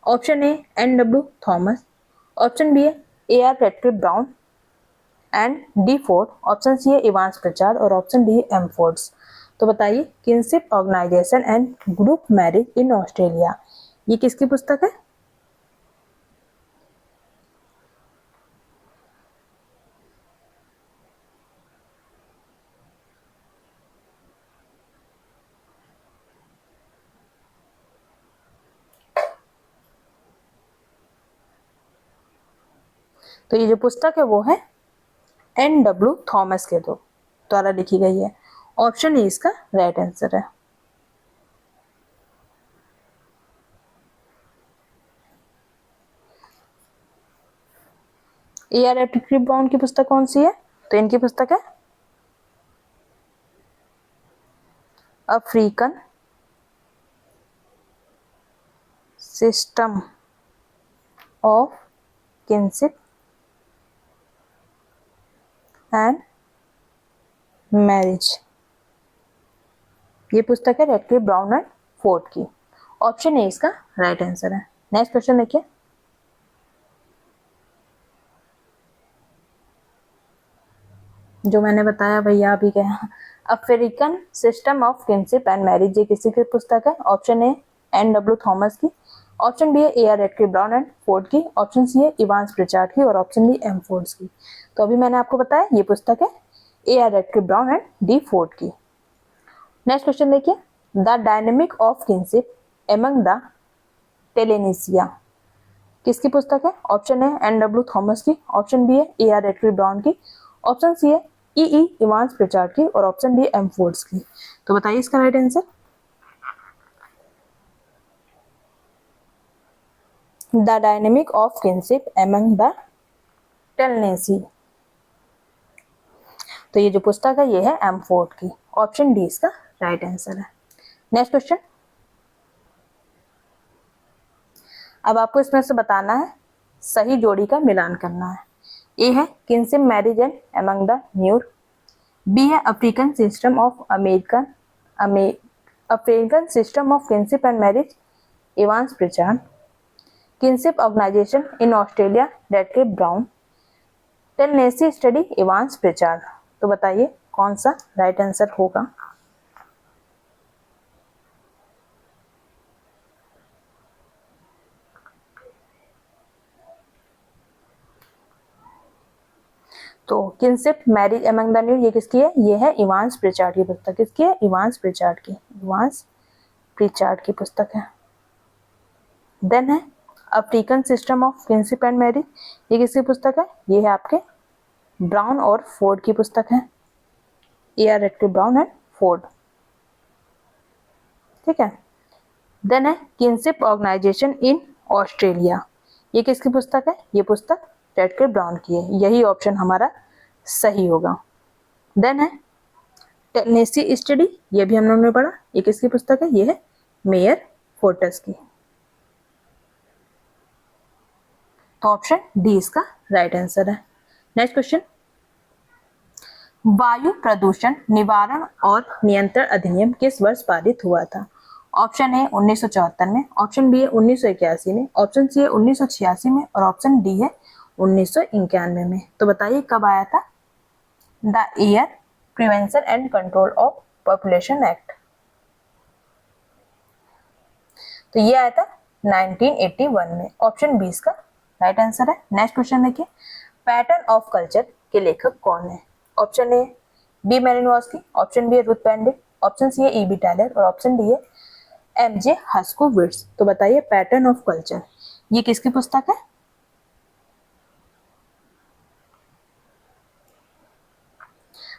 Option A N.W. Thomas, option B है A.R. Radcliffe Brown and D Forde, option C है इवांस प्रचार और ऑप्शन डी M. फोर्ड्स। तो बताइए kinship organisation and group marriage in Australia ये किसकी पुस्तक है? तो ये जो पुस्तक है वो है N.W. थॉमस के द्वारा लिखी गई है। ऑप्शन ए इसका राइट आंसर है। A.R. रेडक्लिफ ब्राउन की पुस्तक कौन सी है? तो इनकी पुस्तक है African system of kinship and marriage. ये पुस्तक है रेडक्लिफ ब्राउन एंड फोर्ड की। ऑप्शन ए इसका राइट आंसर है। नेक्स्ट क्वेश्चन देखिए, जो मैंने बताया भैया अभी क्या, African system of kinship and marriage ये किसी की पुस्तक है? Option A N.W. थॉमस की, ऑप्शन बी है A.R. Radcliffe Brown and Forde की, ऑप्शन सी है इवांस प्रचार की और ऑप्शन डी M. फोर्ड्स की। तो अभी मैंने आपको बताया ये पुस्तक है A.R. Radcliffe Brown and D Ford की। नेक्स्ट क्वेश्चन देखिए, the dynamic of kinship among the Tallensi किसकी पुस्तक है? ऑप्शन है N.W. थॉमस की, ऑप्शन बी है A.R. रेडक्लिफ ब्राउन की, ऑप्शन सी है E. इवांस प्रचार की और ऑप्शन डी M. फोर्ड्स की। तो बताइए इसका right answer. The dynamic of kinship among the Tallensi, तो ये जो पुस्तक है ये है M. फोर्ड की। ऑप्शन डी इसका राइट आंसर है। नेक्स्ट क्वेश्चन, अब आपको इसमें से बताना है, सही जोड़ी का मिलान करना है। ए है kinship marriage and among the Nuer, B है African system of African system of kinship and marriage Evans Pritchard, kinship organisation in Australia Radcliffe Brown, Tallensi study Evans Pritchard. तो बताइए कौन सा राइट आंसर होगा? तो kinship marriage among the Nuer ये किसकी है? ये है इवांस प्रचार की पुस्तक। किसकी है? इवांस प्रचार की। इवांस प्रीचार्ड की पुस्तक है। देन है African system of principle and marry, ये किसकी पुस्तक है? ये है आपके ब्राउन और फोर्ड की पुस्तक है, AR Radcliffe Brown and Forde, ठीक है। देन है किनशिप ऑर्गेनाइजेशन इन ऑस्ट्रेलिया, ये किसकी पुस्तक है? ये पुस्तक रेडक्लिफ ब्राउन की है, यही ऑप्शन हमारा सही होगा। देन है टेनेसी स्टडी, ये भी हम लोगों ने पढ़ा, ये किसकी पुस्तक है? ये है मेयर फोर्टस की। तो ऑप्शन डी इसका राइट आंसर है। नेक्स्ट क्वेश्चन, वायु प्रदूषण निवारण और नियंत्रण अधिनियम किस वर्ष पारित हुआ था? ऑप्शन ए 1974 में, ऑप्शन बी है 1981 में, ऑप्शन सी है 1986 में और ऑप्शन डी है 1991 में। तो बताइए कब आया था? The air prevention and control of population act, तो ये आया था 1981 में। ऑप्शन बी इसका राइट आंसर है। नेक्स्ट क्वेश्चन देखिए, पैटर्न ऑफ कल्चर के लेखक कौन है? Option A B Malinowski, option B है रुथ बेंडिक, ऑप्शन सी है E.B. टायलर और ऑप्शन डी है M.J. हस्कोविट्ज। तो बताइए पैटर्न ऑफ कल्चर ये किसकी पुस्तक है?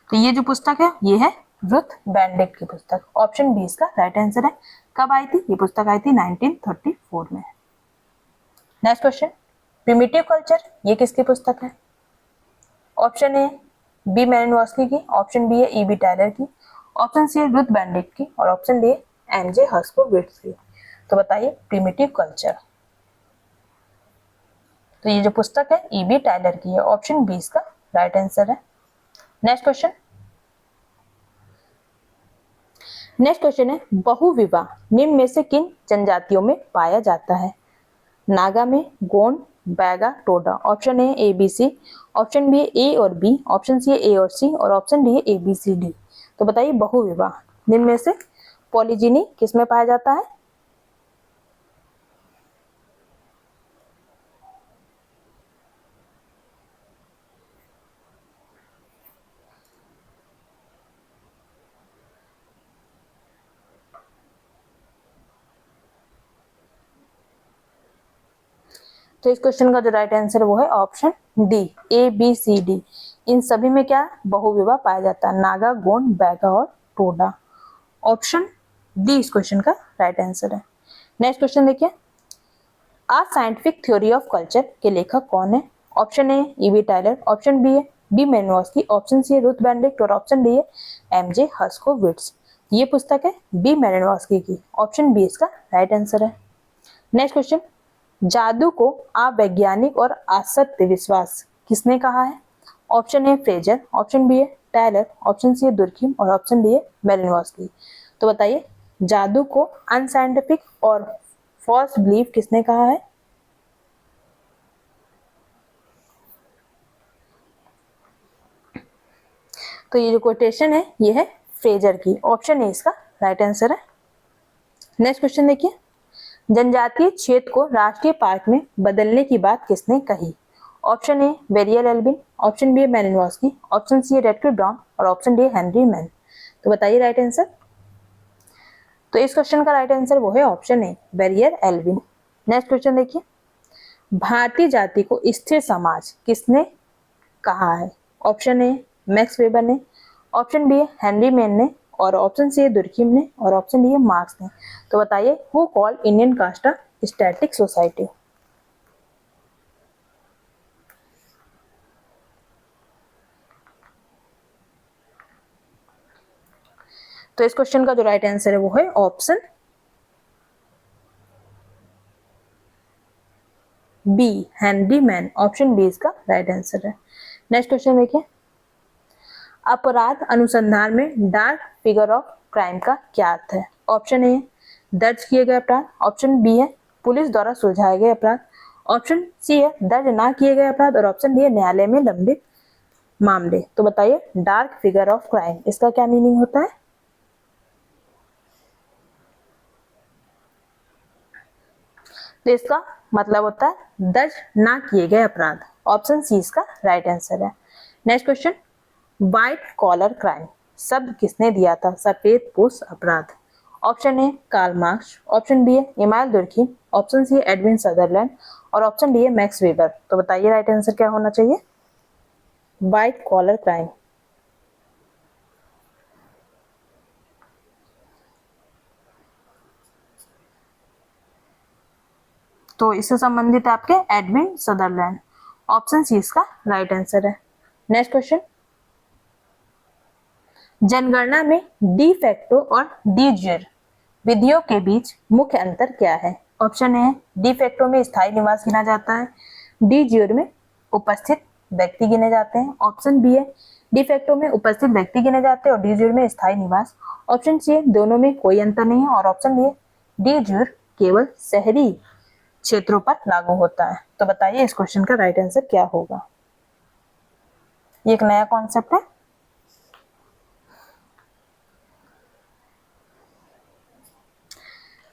तो ये जो पुस्तक है ये है रुथ बेंडिक की पुस्तक। ऑप्शन बी इसका राइट आंसर है। कब आई थी? ये पुस्तक आई थी 1934 में। नेक्स्ट क्वेश्चन, प्रिमिटिव कल्चर ये किसकी पुस्तक है? ऑप्शन ए बी मैलिनोव्स्की की, ऑप्शन बी है E.B. टायलर की, ऑप्शन सी है रुथ बेंडिक की और ऑप्शन डी है M.J. हस्कोविट्ज की। तो बताइए प्रिमिटिव कल्चर, तो ये जो पुस्तक है E.B. टायलर की है। ऑप्शन बी इसका राइट आंसर है। नेक्स्ट क्वेश्चन, है बहुविवाह निम्न में से किन जनजातियों में पाया जाता है? नागा में, Gond, Baiga, Toda. Option A ABC, option B A और बी, ऑप्शन सी है ए और सी और ऑप्शन डी है ABCD। तो बताइए बहुविवाह निम्न में से पॉलीजिनी किस में पाया जाता है? तो इस क्वेश्चन का जो राइट आंसर वो है ऑप्शन डी ABCD। इन सभी में क्या बहुविवाह पाया जाता है? नागा, गोंड, बैगा और टोडा। ऑप्शन डी इस क्वेश्चन का राइट आंसर है। नेक्स्ट क्वेश्चन देखिए, a scientific theory of culture के लेखक कौन है? Option A E.B. Tylor, option B है बी मैलिनोव्स्की, ऑप्शन सी है रुथ बेंडिक और ऑप्शन डी है M.J. हस्कोविट्ज। ये पुस्तक है बी मैलिनोव्स्की की। ऑप्शन बी इसका राइट आंसर है। नेक्स्ट क्वेश्चन, जादू को अवैज्ञानिक और असत्य विश्वास किसने कहा है? ऑप्शन ए फ्रेजर, ऑप्शन बी है टायलर, ऑप्शन सी है दुर्खिम और ऑप्शन डी है मैलिनोव्स्की। तो बताइए जादू को अनसाइंटिफिक और फॉल्स बिलीफ किसने कहा है? तो ये जो कोटेशन है ये है फ्रेजर की। ऑप्शन ए इसका राइट आंसर है। नेक्स्ट क्वेश्चन देखिए, जनजातीय क्षेत्र को राष्ट्रीय पार्क में बदलने की बात किसने कही? Option A Verrier Elwin, option B है मैलिनोव्स्की, ऑप्शन सी है रेडक्लिफ ब्राउन और ऑप्शन डी है हेनरी मैन। तो बताइए राइट आंसर। तो इस क्वेश्चन का राइट आंसर वो है option A Verrier Elwin. Next question देखिए, भारतीय जाति को स्थिर समाज किसने कहा है? ऑप्शन ए मैक्स वेबर ने, ऑप्शन बी है हेनरी मैन ने और ऑप्शन सी है दुर्खिम ने और ऑप्शन डी है मार्क्स ने। तो बताइए who called Indian caste a static society? तो इस क्वेश्चन का जो राइट आंसर है वो है option B Henry Maine. Option B इसका राइट आंसर है। नेक्स्ट क्वेश्चन देखिए, अपराध अनुसंधान में डार्क फिगर ऑफ क्राइम का क्या अर्थ है? ऑप्शन ए दर्ज किए गए अपराध, ऑप्शन बी है पुलिस द्वारा सुलझाए गए अपराध, ऑप्शन सी है दर्ज ना किए गए अपराध और ऑप्शन डी है न्यायालय में लंबित मामले। तो बताइए डार्क फिगर ऑफ क्राइम इसका क्या मीनिंग होता है? तो इसका मतलब होता है दर्ज ना किए गए अपराध। ऑप्शन सी इसका राइट आंसर है। Next question, white collar crime शब्द किसने दिया था? सफेद पोश अपराध। Option A Karl Marx, option B है इमानुएल दुर्खिम, ऑप्शन सी है एडविन सदरलैंड और ऑप्शन डी है मैक्स वेबर। तो बताइए राइट आंसर क्या होना चाहिए? White collar crime. तो इससे संबंधित आपके एडविन सदरलैंड, ऑप्शन सी इसका राइट आंसर है। नेक्स्ट क्वेश्चन, जनगणना में डी फैक्टो और डी ज्यूर विधियों के बीच मुख्य अंतर क्या है? ऑप्शन ए है डी फैक्टो में स्थायी निवास गिना जाता है, डी ज्यूर में उपस्थित व्यक्ति गिने जाते हैं, ऑप्शन बी है डी फैक्टो में उपस्थित व्यक्ति गिने जाते हैं और डी ज्यूर में स्थायी निवास, ऑप्शन सी है दोनों में कोई अंतर नहीं है और ऑप्शन डी है डी ज्यूर केवल शहरी क्षेत्रों पर लागू होता है। तो बताइए इस क्वेश्चन का राइट आंसर क्या होगा? ये एक नया कॉन्सेप्ट है।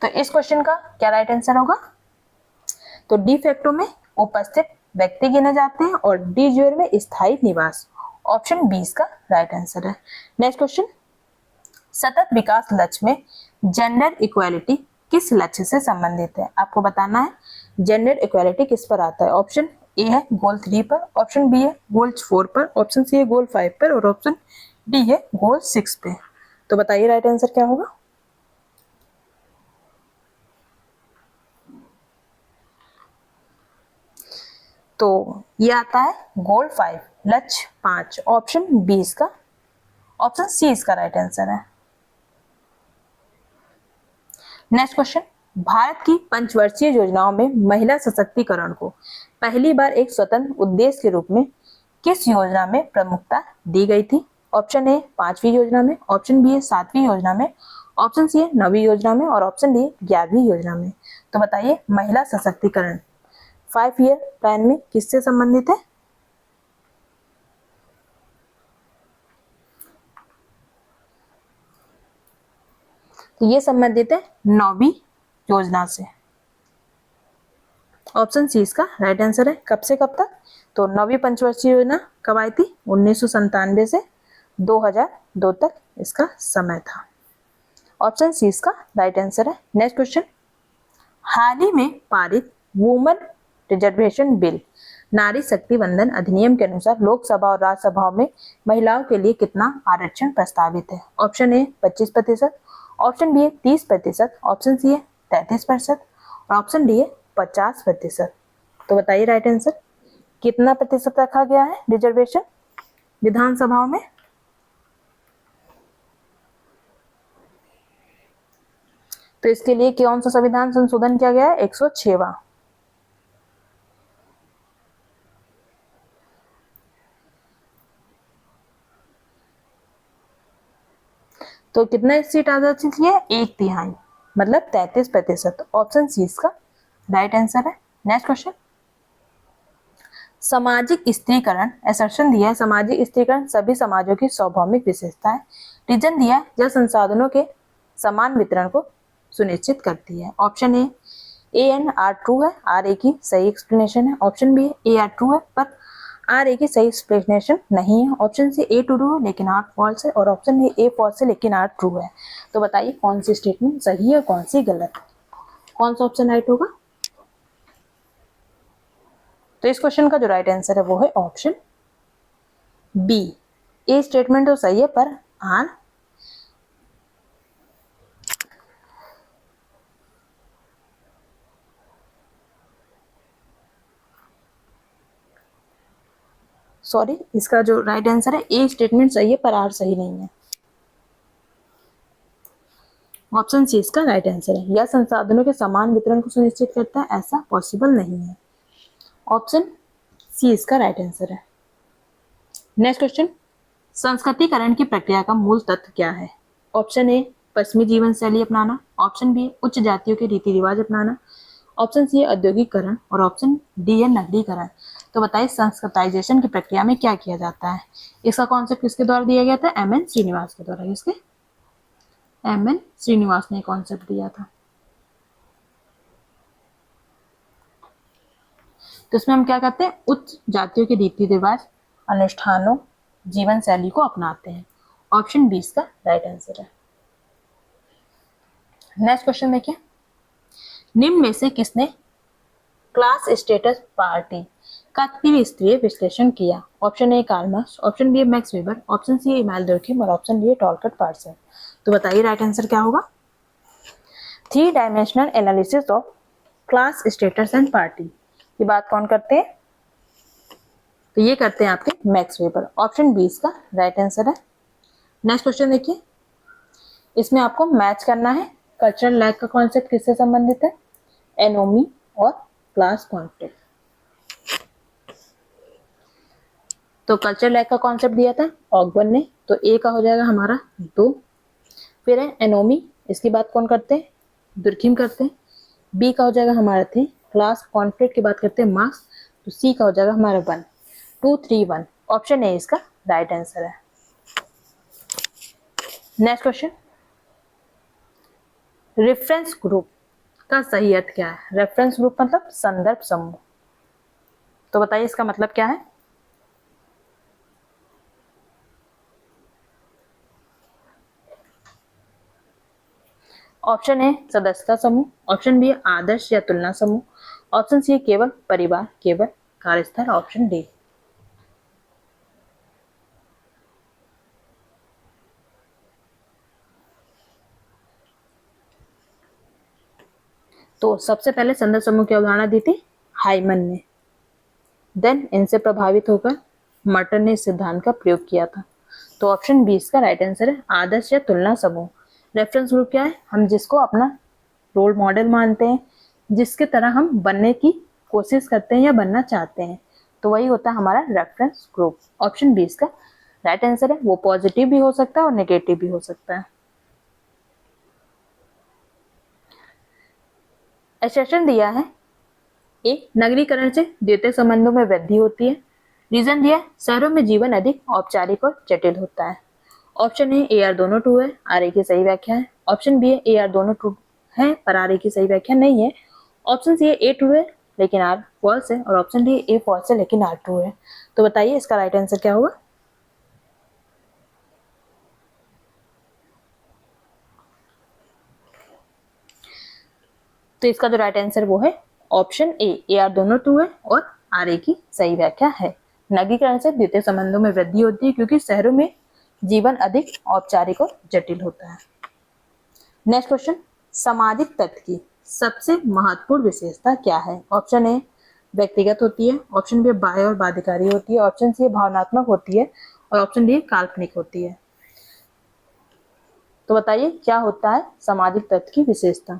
तो इस क्वेश्चन का क्या राइट आंसर होगा? तो डी फैक्टो में उपस्थित व्यक्ति गिने जाते हैं और डी ज्यूर में स्थायी निवास, ऑप्शन बी इसका राइट आंसर है। नेक्स्ट क्वेश्चन, सतत विकास लक्ष्य में जेंडर इक्वालिटी किस लक्ष्य से संबंधित है? आपको बताना है जेंडर इक्वालिटी किस पर आता है। ऑप्शन ए है गोल 3 पर, ऑप्शन बी है गोल 4 पर, ऑप्शन सी है गोल 5 पर और ऑप्शन डी है गोल 6 पे। तो बताइए राइट आंसर क्या होगा? तो ये आता है गोल 5, लक्ष्य 5, ऑप्शन बी इसका, ऑप्शन सी इसका राइट आंसर है। नेक्स्ट क्वेश्चन, भारत की पंचवर्षीय योजनाओं में महिला सशक्तिकरण को पहली बार एक स्वतंत्र उद्देश्य के रूप में किस योजना में प्रमुखता दी गई थी? ऑप्शन ए 5वीं योजना में, ऑप्शन बी है 7वीं योजना में, ऑप्शन सी है 9वीं योजना में और ऑप्शन डी 11वीं योजना में। तो बताइए महिला सशक्तिकरण 5 ईयर प्लान में किससे संबंधित है? तो ये संबंधित है 9वीं योजना से, ऑप्शन सी इसका राइट आंसर है। कब से कब तक? तो 9वीं पंचवर्षीय योजना कब आई थी? 1997 से 2002 तक इसका समय था, ऑप्शन सी इसका राइट आंसर है। नेक्स्ट क्वेश्चन, हाल ही में पारित वुमन रिजर्वेशन बिल नारी शक्ति वंदन अधिनियम के अनुसार लोकसभा और राज्यसभाओं में महिलाओं के लिए कितना आरक्षण प्रस्तावित है? ऑप्शन ए 25%, ऑप्शन बी है 30%, ऑप्शन सी है 33% और ऑप्शन डी है 50%। तो बताइए राइट आंसर कितना प्रतिशत रखा गया है रिजर्वेशन विधानसभाओं में? तो इसके लिए कौन सा संविधान संशोधन किया गया है? 106वां। तो कितना सीट आरक्षित है? 1/3 मतलब 33%, ऑप्शन सी इसका राइट आंसर है। नेक्स्ट क्वेश्चन, सामाजिक स्त्रीकरण असर्शन दिया है सामाजिक स्त्रीकरण सभी समाजों की स्वाभाविक विशेषता है। रीजन दिया है जल संसाधनों के समान वितरण को सुनिश्चित करती है। Option A and R true है, आर ए की सही एक्सप्लेनेशन है, option B A R true है पर आर ए की सही एक्सप्लेनेशन नहीं है, ऑप्शन सी ए ट्रू है लेकिन आर फॉल्स है और ऑप्शन बी ए फॉल्स है लेकिन आर ट्रू है। तो बताइए कौन सी स्टेटमेंट सही है कौन सी गलत, कौन सा ऑप्शन राइट होगा? तो इस क्वेश्चन का जो राइट आंसर है वो है ऑप्शन बी, ए स्टेटमेंट तो सही है पर आर सॉरी इसका जो राइट आंसर है ए स्टेटमेंट सही है पर आर सही नहीं है, ऑप्शन सी इसका राइट आंसर है। यह संसाधनों के समान वितरण को सुनिश्चित करता है ऐसा पॉसिबल नहीं है, ऑप्शन सी इसका राइट आंसर है। नेक्स्ट क्वेश्चन, संस्कृतिकरण की प्रक्रिया का मूल तत्व क्या है? ऑप्शन ए पश्चिमी जीवन शैली अपनाना, ऑप्शन बी उच्च जातियों के रीति रिवाज अपनाना, ऑप्शन सी है औद्योगिकरण और ऑप्शन डी है नगरीकरण। तो बताइए संस्कृताइजेशन की प्रक्रिया में क्या किया जाता है? इसका कॉन्सेप्ट किसके द्वारा दिया गया था? एम एन श्रीनिवास के द्वारा। किसके? एम एन श्रीनिवास ने कॉन्सेप्ट दिया था। तो इसमें हम क्या करते हैं? उच्च जातियों के रीति रिवाज अनुष्ठानों जीवन शैली को अपनाते हैं, ऑप्शन बी इसका राइट आंसर है। नेक्स्ट क्वेश्चन देखिए, निम्न में से किसने क्लास स्टेटस पार्टी का त्रिस्तरीय विश्लेषण किया? Option A Karl Marx, option B Max Weber, option C Emmanuel Durkheim और ऑप्शन डी टॉलस्टॉय पार्सन। तो बताइए राइट आंसर क्या होगा? 3 dimensional analysis of class status and party की बात कौन करते हैं? तो ये करते हैं आपके मैक्स वेबर। ऑप्शन बी इसका राइट आंसर है। नेक्स्ट क्वेश्चन देखिए, इसमें आपको मैच करना है कल्चरल लैग का कॉन्सेप्ट किससे संबंधित है? एनोमी और क्लास कॉन्फ्लिक्ट। तो कल्चरल लैग का कॉन्सेप्ट दिया था ऑगबर्न ने, तो ए का हो जाएगा हमारा 2। फिर है एनोमी, इसकी बात कौन करते हैं? दुर्कheim करते हैं। बी का हो जाएगा हमारा 3। क्लास कॉन्फ्लिक्ट की बात करते हैं मार्क्स, तो सी का हो जाएगा हमारा 1। 2 3 1 ऑप्शन ए इसका राइट आंसर है। नेक्स्ट क्वेश्चन, रेफरेंस ग्रुप का सही अर्थ क्या है? रेफरेंस ग्रुप मतलब संदर्भ समूह। तो बताइए इसका मतलब क्या है? ऑप्शन ए सदस्यता समूह, ऑप्शन बी आदर्श या तुलना समूह, ऑप्शन सी केवल परिवार, केवल कार्यस्थल, ऑप्शन डी। तो सबसे पहले संदर्भ समूह की अवधारणा दी थी हाइमन ने, देन इनसे प्रभावित होकर मर्टन ने इस सिद्धांत का प्रयोग किया था। तो ऑप्शन बी इसका राइट आंसर है, आदर्श या तुलना समूह। रेफरेंस ग्रुप क्या है? हम जिसको अपना रोल मॉडल मानते हैं, जिसके तरह हम बनने की कोशिश करते हैं या बनना चाहते हैं, तो वही होता है हमारा रेफरेंस ग्रुप। ऑप्शन बी इसका राइट आंसर है। वो पॉजिटिव भी हो सकता है और नेगेटिव भी हो सकता है। एक्सेप्शन दिया है ए, नगरीकरण से द्वितीयक संबंधों में वृद्धि होती है। रीजन दिया है शहरों में जीवन अधिक औपचारिक और जटिल होता है। ऑप्शन ए आर दोनों ट्रू है, आर ए की सही व्याख्या है। ऑप्शन बी है ए आर दोनों ट्रू है पर आर ए की सही व्याख्या नहीं है। ऑप्शन सी है ए ट्रू है लेकिन आर फॉल्स है, और ऑप्शन डी ए फॉल्स है लेकिन आर ट्रू है। तो बताइए इसका राइट आंसर क्या होगा? तो इसका जो राइट आंसर वो है ऑप्शन ए आर दोनों ट्रू है और आर ए की सही व्याख्या है। नगरीकरण से द्वितीय संबंधों में वृद्धि होती है क्योंकि शहरों में जीवन अधिक औपचारिक और जटिल होता है। नेक्स्ट क्वेश्चन, सामाजिक तत्व की सबसे महत्वपूर्ण विशेषता क्या है? ऑप्शन ए व्यक्तिगत होती है, ऑप्शन बी बाह्य और बाध्यकारी होती है, ऑप्शन सी भावनात्मक होती है, और ऑप्शन डी काल्पनिक होती है। तो बताइए क्या होता है सामाजिक तत्व की विशेषता?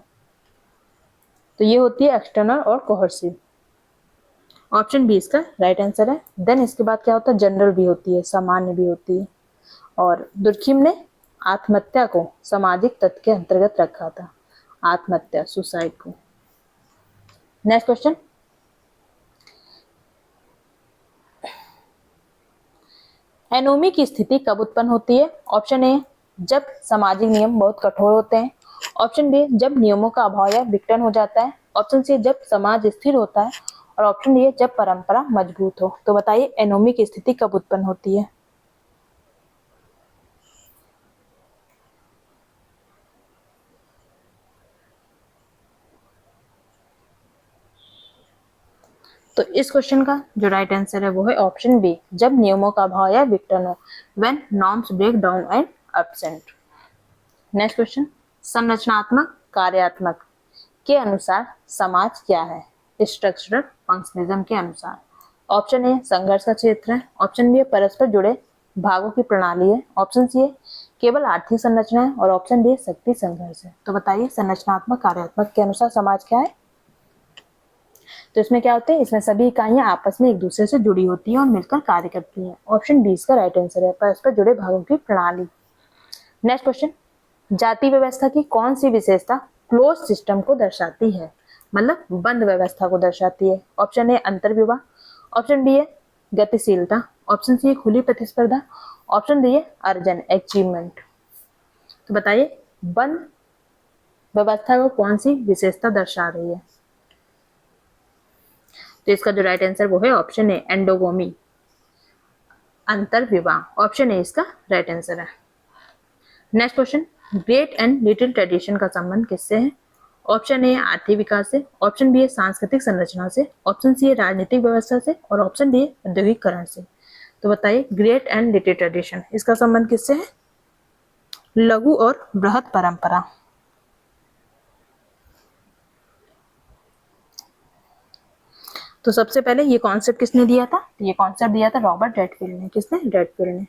तो ये होती है एक्सटर्नल और कोहर्सिव। ऑप्शन बी इसका राइट आंसर है। देन इसके बाद क्या होता है? जनरल भी होती है, सामान्य भी होती है। और दुर्कheim ने आत्महत्या को सामाजिक तत्व के अंतर्गत रखा था, आत्महत्या सुसाइड को। नेक्स्ट क्वेश्चन, एनोमी की स्थिति कब उत्पन्न होती है? ऑप्शन ए जब सामाजिक नियम बहुत कठोर होते हैं, ऑप्शन बी जब नियमों का अभाव या विघटन हो जाता है, ऑप्शन सी जब समाज स्थिर होता है, और ऑप्शन डी जब परंपरा मजबूत हो। तो बताइए एनोमी की स्थिति कब उत्पन्न होती है? तो इस क्वेश्चन का जो राइट आंसर है वो है ऑप्शन बी, जब नियमों का अभाव या विघटन हो, when norms break down and absent. Next question, संरचनात्मक कार्यात्मक के अनुसार समाज क्या है? स्ट्रक्चरल फंक्शनलिज्म के अनुसार। ऑप्शन ए संघर्ष का क्षेत्र है, ऑप्शन बी परस्पर जुड़े भागों की प्रणाली है, ऑप्शन सी है केवल आर्थिक संरचना है, और ऑप्शन डी शक्ति संघर्ष है। तो बताइए संरचनात्मक कार्यात्मक के अनुसार समाज क्या है? तो इसमें क्या होते हैं? इसमें सभी इकाइयां आपस में एक दूसरे से जुड़ी होती हैं और मिलकर कार्य करती हैं। ऑप्शन बी इसका राइट आंसर है, परस्पर जुड़े भागों की प्रणाली। नेक्स्ट क्वेश्चन, जाति व्यवस्था की कौन सी विशेषता क्लोज सिस्टम को दर्शाती है, मतलब बंद व्यवस्था को दर्शाती है? ऑप्शन ए अंतर्विवाह, ऑप्शन बी है गतिशीलता, ऑप्शन सी है खुली प्रतिस्पर्धा, ऑप्शन डी है अर्जन अचीवमेंट। तो बताइए बंद व्यवस्था को कौन सी विशेषता दर्शा रही है? तो इसका जो राइट आंसर वो है ऑप्शन ए एंडोगोमी, अंतर्विवाह। ऑप्शन ए इसका राइट आंसर है। Next question, great and little tradition का संबंध किससे है? ऑप्शन ए आर्थिक विकास से, ऑप्शन बी है सांस्कृतिक संरचना से, ऑप्शन सी है राजनीतिक व्यवस्था से और ऑप्शन डी है औद्योगिकरण से। तो बताइए ग्रेट एंड लिटिल ट्रेडिशन, इसका संबंध किससे है? लघु और बृहत परंपरा। तो सबसे पहले ये कॉन्सेप्ट किसने दिया था? ये कॉन्सेप्ट दिया था रॉबर्ट रेडफील्ड ने। किसने? रेडफील्ड ने।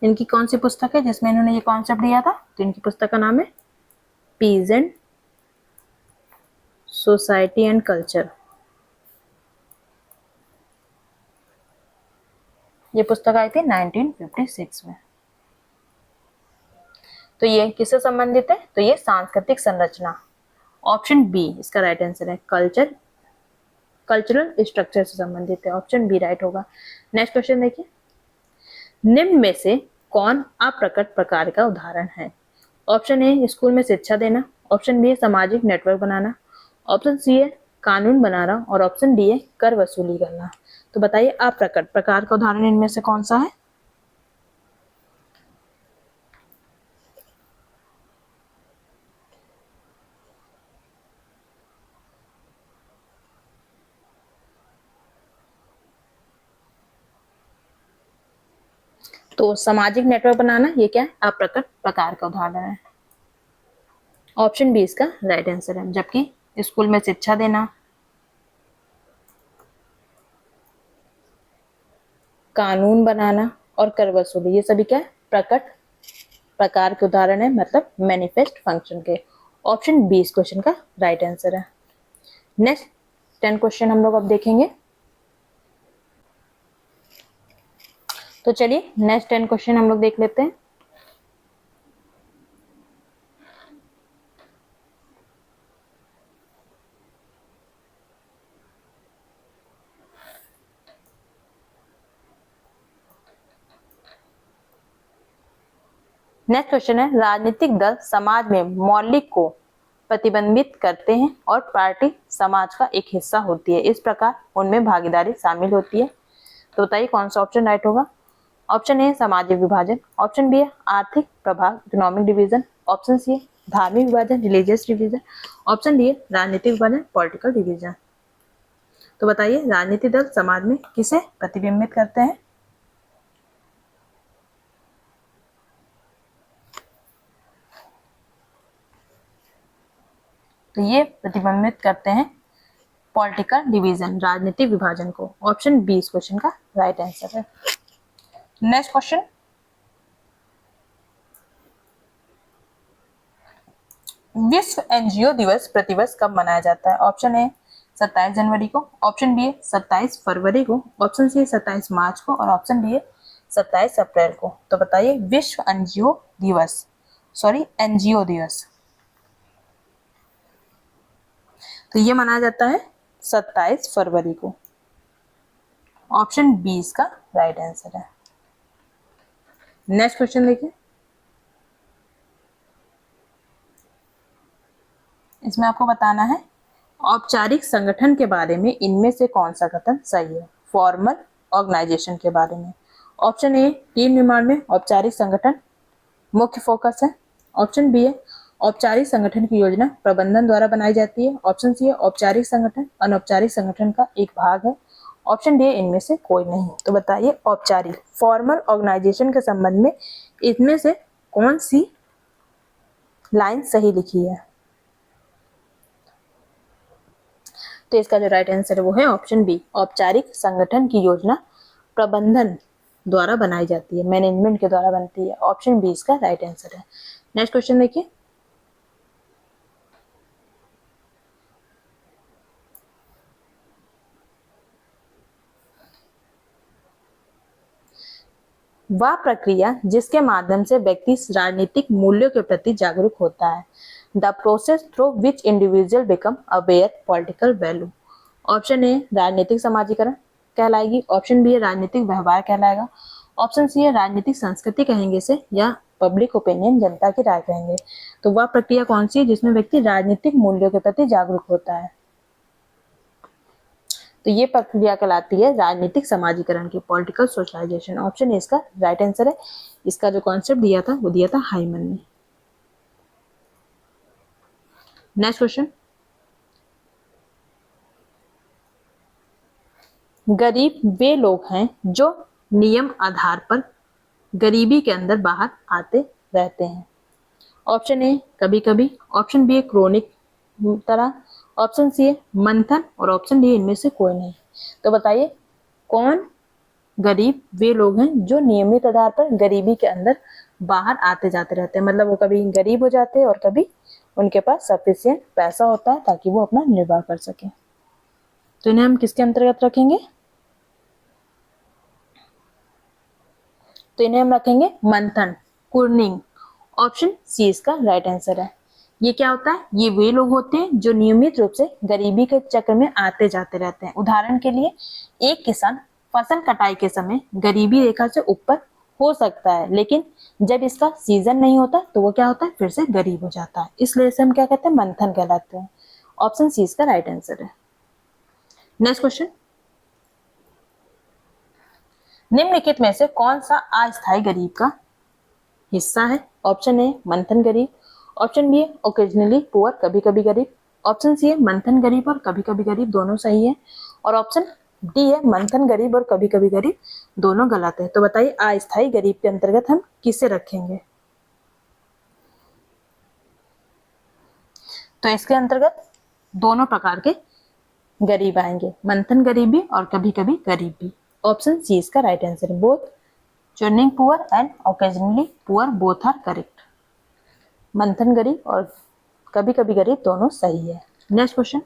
इनकी कौन सी पुस्तक है जिसमें इन्होंने ये कॉन्सेप्ट दिया था? तो इनकी पुस्तक का नाम है पीजेंट सोसाइटी एंड कल्चर। ये पुस्तक आई थी 1956 में। तो ये किससे संबंधित है? तो ये सांस्कृतिक संरचना, ऑप्शन बी इसका राइट आंसर है। कल्चरल स्ट्रक्चर से संबंधित है, ऑप्शन बी राइट होगा। नेक्स्ट क्वेश्चन देखिए, निम्न में से कौन अप्रकट प्रकार का उदाहरण है? ऑप्शन ए स्कूल में शिक्षा देना, ऑप्शन बी सामाजिक नेटवर्क बनाना, ऑप्शन सी है कानून बनाना और ऑप्शन डी है कर वसूली करना। तो बताइए अप्रकट प्रकार का उदाहरण इनमें से कौन सा है? तो सामाजिक नेटवर्क बनाना ये क्या है? अप्रकट प्रकार का उदाहरण है, ऑप्शन बी इसका राइट आंसर है। जबकि स्कूल में शिक्षा देना, कानून बनाना और कर वसूली ये सभी क्या है? प्रकट प्रकार के उदाहरण है, मतलब मैनिफेस्ट फंक्शन के। ऑप्शन बी इस क्वेश्चन का राइट आंसर है। नेक्स्ट 10 क्वेश्चन हम लोग अब देखेंगे। तो चलिए नेक्स्ट 10 क्वेश्चन हम लोग देख लेते हैं। नेक्स्ट क्वेश्चन है, राजनीतिक दल समाज में मौलिक को प्रतिबिंबित करते हैं और पार्टी समाज का एक हिस्सा होती है, इस प्रकार उनमें भागीदारी शामिल होती है। तो बताइए कौन सा ऑप्शन राइट होगा? ऑप्शन ए सामाजिक विभाजन, ऑप्शन बी है आर्थिक प्रभाव इकोनॉमिक डिवीजन, ऑप्शन सी है धार्मिक विभाजन रिलीजियस डिवीजन, ऑप्शन डी है राजनीतिक विभाजन पॉलिटिकल डिवीजन। तो बताइए राजनीतिक दल समाज में किसे प्रतिबिंबित करते हैं? तो ये प्रतिबिंबित करते हैं पॉलिटिकल डिवीजन राजनीतिक विभाजन को। ऑप्शन बी इस क्वेश्चन का राइट आंसर है। नेक्स्ट क्वेश्चन, विश्व एनजीओ दिवस प्रतिवर्ष कब मनाया जाता है? ऑप्शन ए 27 जनवरी को, ऑप्शन बी 27 फरवरी को, ऑप्शन सी 27 मार्च को और ऑप्शन डी 27 अप्रैल को। तो बताइए विश्व एनजीओ दिवस, एनजीओ दिवस, तो ये मनाया जाता है 27 फरवरी को। ऑप्शन बी इसका राइट आंसर है। नेक्स्ट क्वेश्चन देखिए, इसमें आपको बताना है औपचारिक संगठन के बारे में इनमें से कौन सा कथन सही है? फॉर्मल ऑर्गेनाइजेशन के बारे में। ऑप्शन ए टीम निर्माण में औपचारिक संगठन मुख्य फोकस है, ऑप्शन बी है औपचारिक संगठन की योजना प्रबंधन द्वारा बनाई जाती है, ऑप्शन सी है औपचारिक संगठन अनौपचारिक संगठन का एक भाग है, ऑप्शन डी इनमें से कोई नहीं। तो बताइए औपचारिक फॉर्मल ऑर्गेनाइजेशन के संबंध में इनमें से कौन सी लाइन सही लिखी है? तो इसका जो राइट आंसर है वो है ऑप्शन बी, औपचारिक संगठन की योजना प्रबंधन द्वारा बनाई जाती है, मैनेजमेंट के द्वारा बनती है। ऑप्शन बी इसका राइट आंसर है। नेक्स्ट क्वेश्चन देखिए, वह प्रक्रिया जिसके माध्यम से व्यक्ति राजनीतिक मूल्यों के प्रति जागरूक होता है, the process through which individual become aware political value. Option A राजनीतिक समाजीकरण कहलाएगी, ऑप्शन बी राजनीतिक व्यवहार कहलाएगा, ऑप्शन सी है राजनीतिक संस्कृति कहेंगे इसे, या पब्लिक ओपिनियन जनता की राय कहेंगे। तो वह प्रक्रिया कौन सी है जिसमें व्यक्ति राजनीतिक मूल्यों के प्रति जागरूक होता है? तो ये प्रक्रिया कहलाती है राजनीतिक समाजीकरण की, पॉलिटिकल सोशलाइजेशन। ऑप्शन ए इसका राइट आंसर है। इसका जो कॉन्सेप्ट दिया था वो दिया था हाइमन ने। नेक्स्ट क्वेश्चन, गरीब वे लोग हैं जो नियम आधार पर गरीबी के अंदर बाहर आते रहते हैं। ऑप्शन ए कभी कभी, ऑप्शन बी क्रोनिक तरह, ऑप्शन सी है मंथन, और ऑप्शन डी इनमें से कोई नहीं। तो बताइए कौन गरीब वे लोग हैं जो नियमित आधार पर गरीबी के अंदर बाहर आते जाते रहते हैं, मतलब वो कभी गरीब हो जाते हैं और कभी उनके पास सफिशिएंट पैसा होता है ताकि वो अपना निर्वाह कर सके। तो इन्हें हम किसके अंतर्गत रखेंगे? तो इन्हें हम रखेंगे मंथन, कुर्निंग। ऑप्शन सी इसका राइट आंसर है। ये क्या होता है? ये वे लोग होते हैं जो नियमित रूप से गरीबी के चक्र में आते जाते रहते हैं। उदाहरण के लिए एक किसान फसल कटाई के समय गरीबी रेखा से ऊपर हो सकता है, लेकिन जब इसका सीजन नहीं होता तो वो क्या होता है, फिर से गरीब हो जाता है। इसलिए इसे हम क्या कहते हैं, मंथन कहलाते हैं। ऑप्शन सी इसका राइट आंसर है। नेक्स्ट क्वेश्चन, निम्नलिखित में से कौन सा अस्थायी गरीब का हिस्सा है? ऑप्शन ए मंथन गरीब, ऑप्शन बी है ओकेजनली पुअर, कभी कभी गरीब, ऑप्शन सी है मंथन गरीब और कभी कभी गरीब, दोनों सही है, और ऑप्शन डी है मंथन गरीब और कभी कभी गरीब, दोनों गलत है। तो बताइए अस्थायी गरीब के अंतर्गत हम किसे रखेंगे? तो इसके अंतर्गत दोनों प्रकार के गरीब आएंगे, मंथन गरीब भी और कभी कभी गरीब भी। ऑप्शन सी इसका राइट आंसर है। Both churning poor and occasionally poor both are correct. मंथन गरीब और कभी कभी गरीब दोनों सही है। नेक्स्ट क्वेश्चन,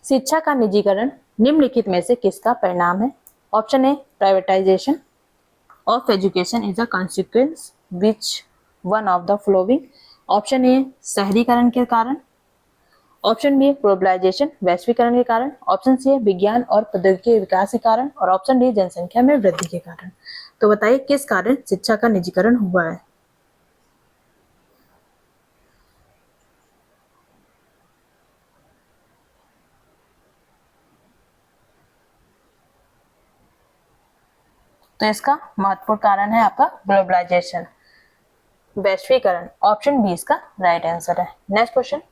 शिक्षा का निजीकरण निम्नलिखित में से किसका परिणाम है? Option A privatisation of education is a consequence which one of the following. Option A शहरीकरण के कारण, ऑप्शन बी ग्लोबलाइजेशन वैश्वीकरण के कारण, ऑप्शन सी विज्ञान और प्रौद्योगिकी के विकास के कारण, और ऑप्शन डी जनसंख्या में वृद्धि के कारण। तो बताइए किस कारण शिक्षा का निजीकरण हुआ है? तो इसका महत्वपूर्ण कारण है आपका ग्लोबलाइजेशन, वैश्वीकरण। ऑप्शन बी इसका राइट आंसर है। नेक्स्ट क्वेश्चन,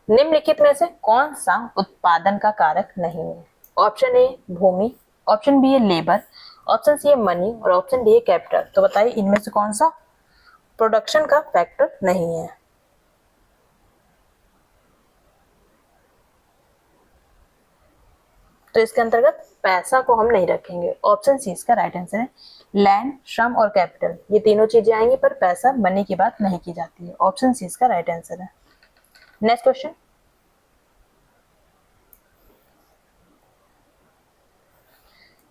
निम्नलिखित में से कौन सा उत्पादन का कारक नहीं है? ऑप्शन ए भूमि, ऑप्शन बी है लेबर, ऑप्शन सी है मनी, और ऑप्शन डी है कैपिटल। तो बताइए इनमें से कौन सा प्रोडक्शन का फैक्टर नहीं है? तो इसके अंतर्गत पैसा को हम नहीं रखेंगे। ऑप्शन सी इसका राइट आंसर है। लैंड, श्रम और कैपिटल ये तीनों चीजें आएंगी, पर पैसा मनी की बात नहीं की जाती है। ऑप्शन सी इसका राइट आंसर है। नेक्स्ट क्वेश्चन,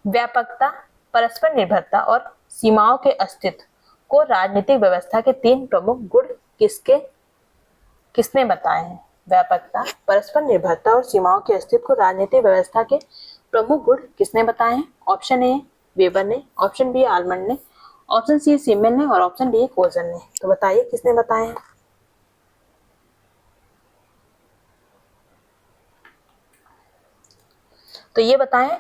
व्यापकता, परस्पर निर्भरता और सीमाओं के अस्तित्व को राजनीतिक व्यवस्था के तीन प्रमुख गुण किसने बताए हैं? व्यापकता, परस्पर निर्भरता और सीमाओं के अस्तित्व को राजनीतिक व्यवस्था के प्रमुख गुण किसने बताए हैं? ऑप्शन ए वेबर ने, ऑप्शन बी आलमंड ने, ऑप्शन सी सीमेन ने, और ऑप्शन डी कोजन ने। तो बताइए किसने बताए हैं? तो ये बताएं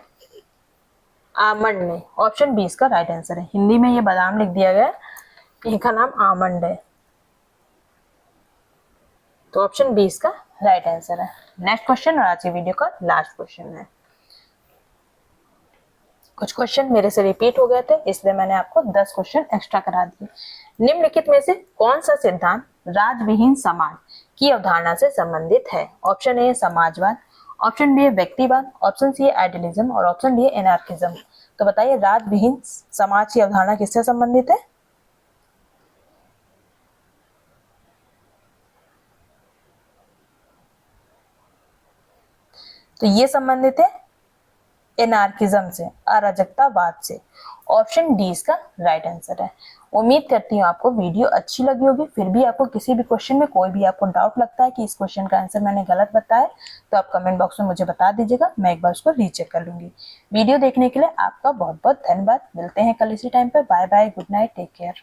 आमंड ने। ऑप्शन बी इसका राइट आंसर है। हिंदी में ये बादाम लिख दिया गया, इनका नाम आमंड है। तो ऑप्शन बी इसका राइट आंसर है। नेक्स्ट क्वेश्चन और आज की वीडियो का लास्ट क्वेश्चन है। कुछ क्वेश्चन मेरे से रिपीट हो गए थे, इसलिए मैंने आपको 10 क्वेश्चन एक्स्ट्रा करा दिए। निम्नलिखित में से कौन सा सिद्धांत राजविहीन समाज की अवधारणा से संबंधित है? ऑप्शन ए समाजवाद, ऑप्शन बी व्यक्तिवाद, ऑप्शन सी आइडियलिज्म, और ऑप्शन डी एनार्किज्म। तो बताइए राजविहीन समाज की अवधारणा किससे संबंधित है? तो ये संबंधित है एनार्किज्म से, अराजकतावाद से। ऑप्शन डी इसका राइट आंसर है। उम्मीद करती हूँ आपको वीडियो अच्छी लगी होगी। फिर भी आपको किसी भी क्वेश्चन में कोई भी आपको डाउट लगता है कि इस क्वेश्चन का आंसर मैंने गलत बताया, तो आप कमेंट बॉक्स में मुझे बता दीजिएगा, मैं एक बार उसको रीचेक कर लूंगी। वीडियो देखने के लिए आपका बहुत बहुत धन्यवाद। मिलते हैं कल इसी टाइम पे। Bye bye, good night, take care.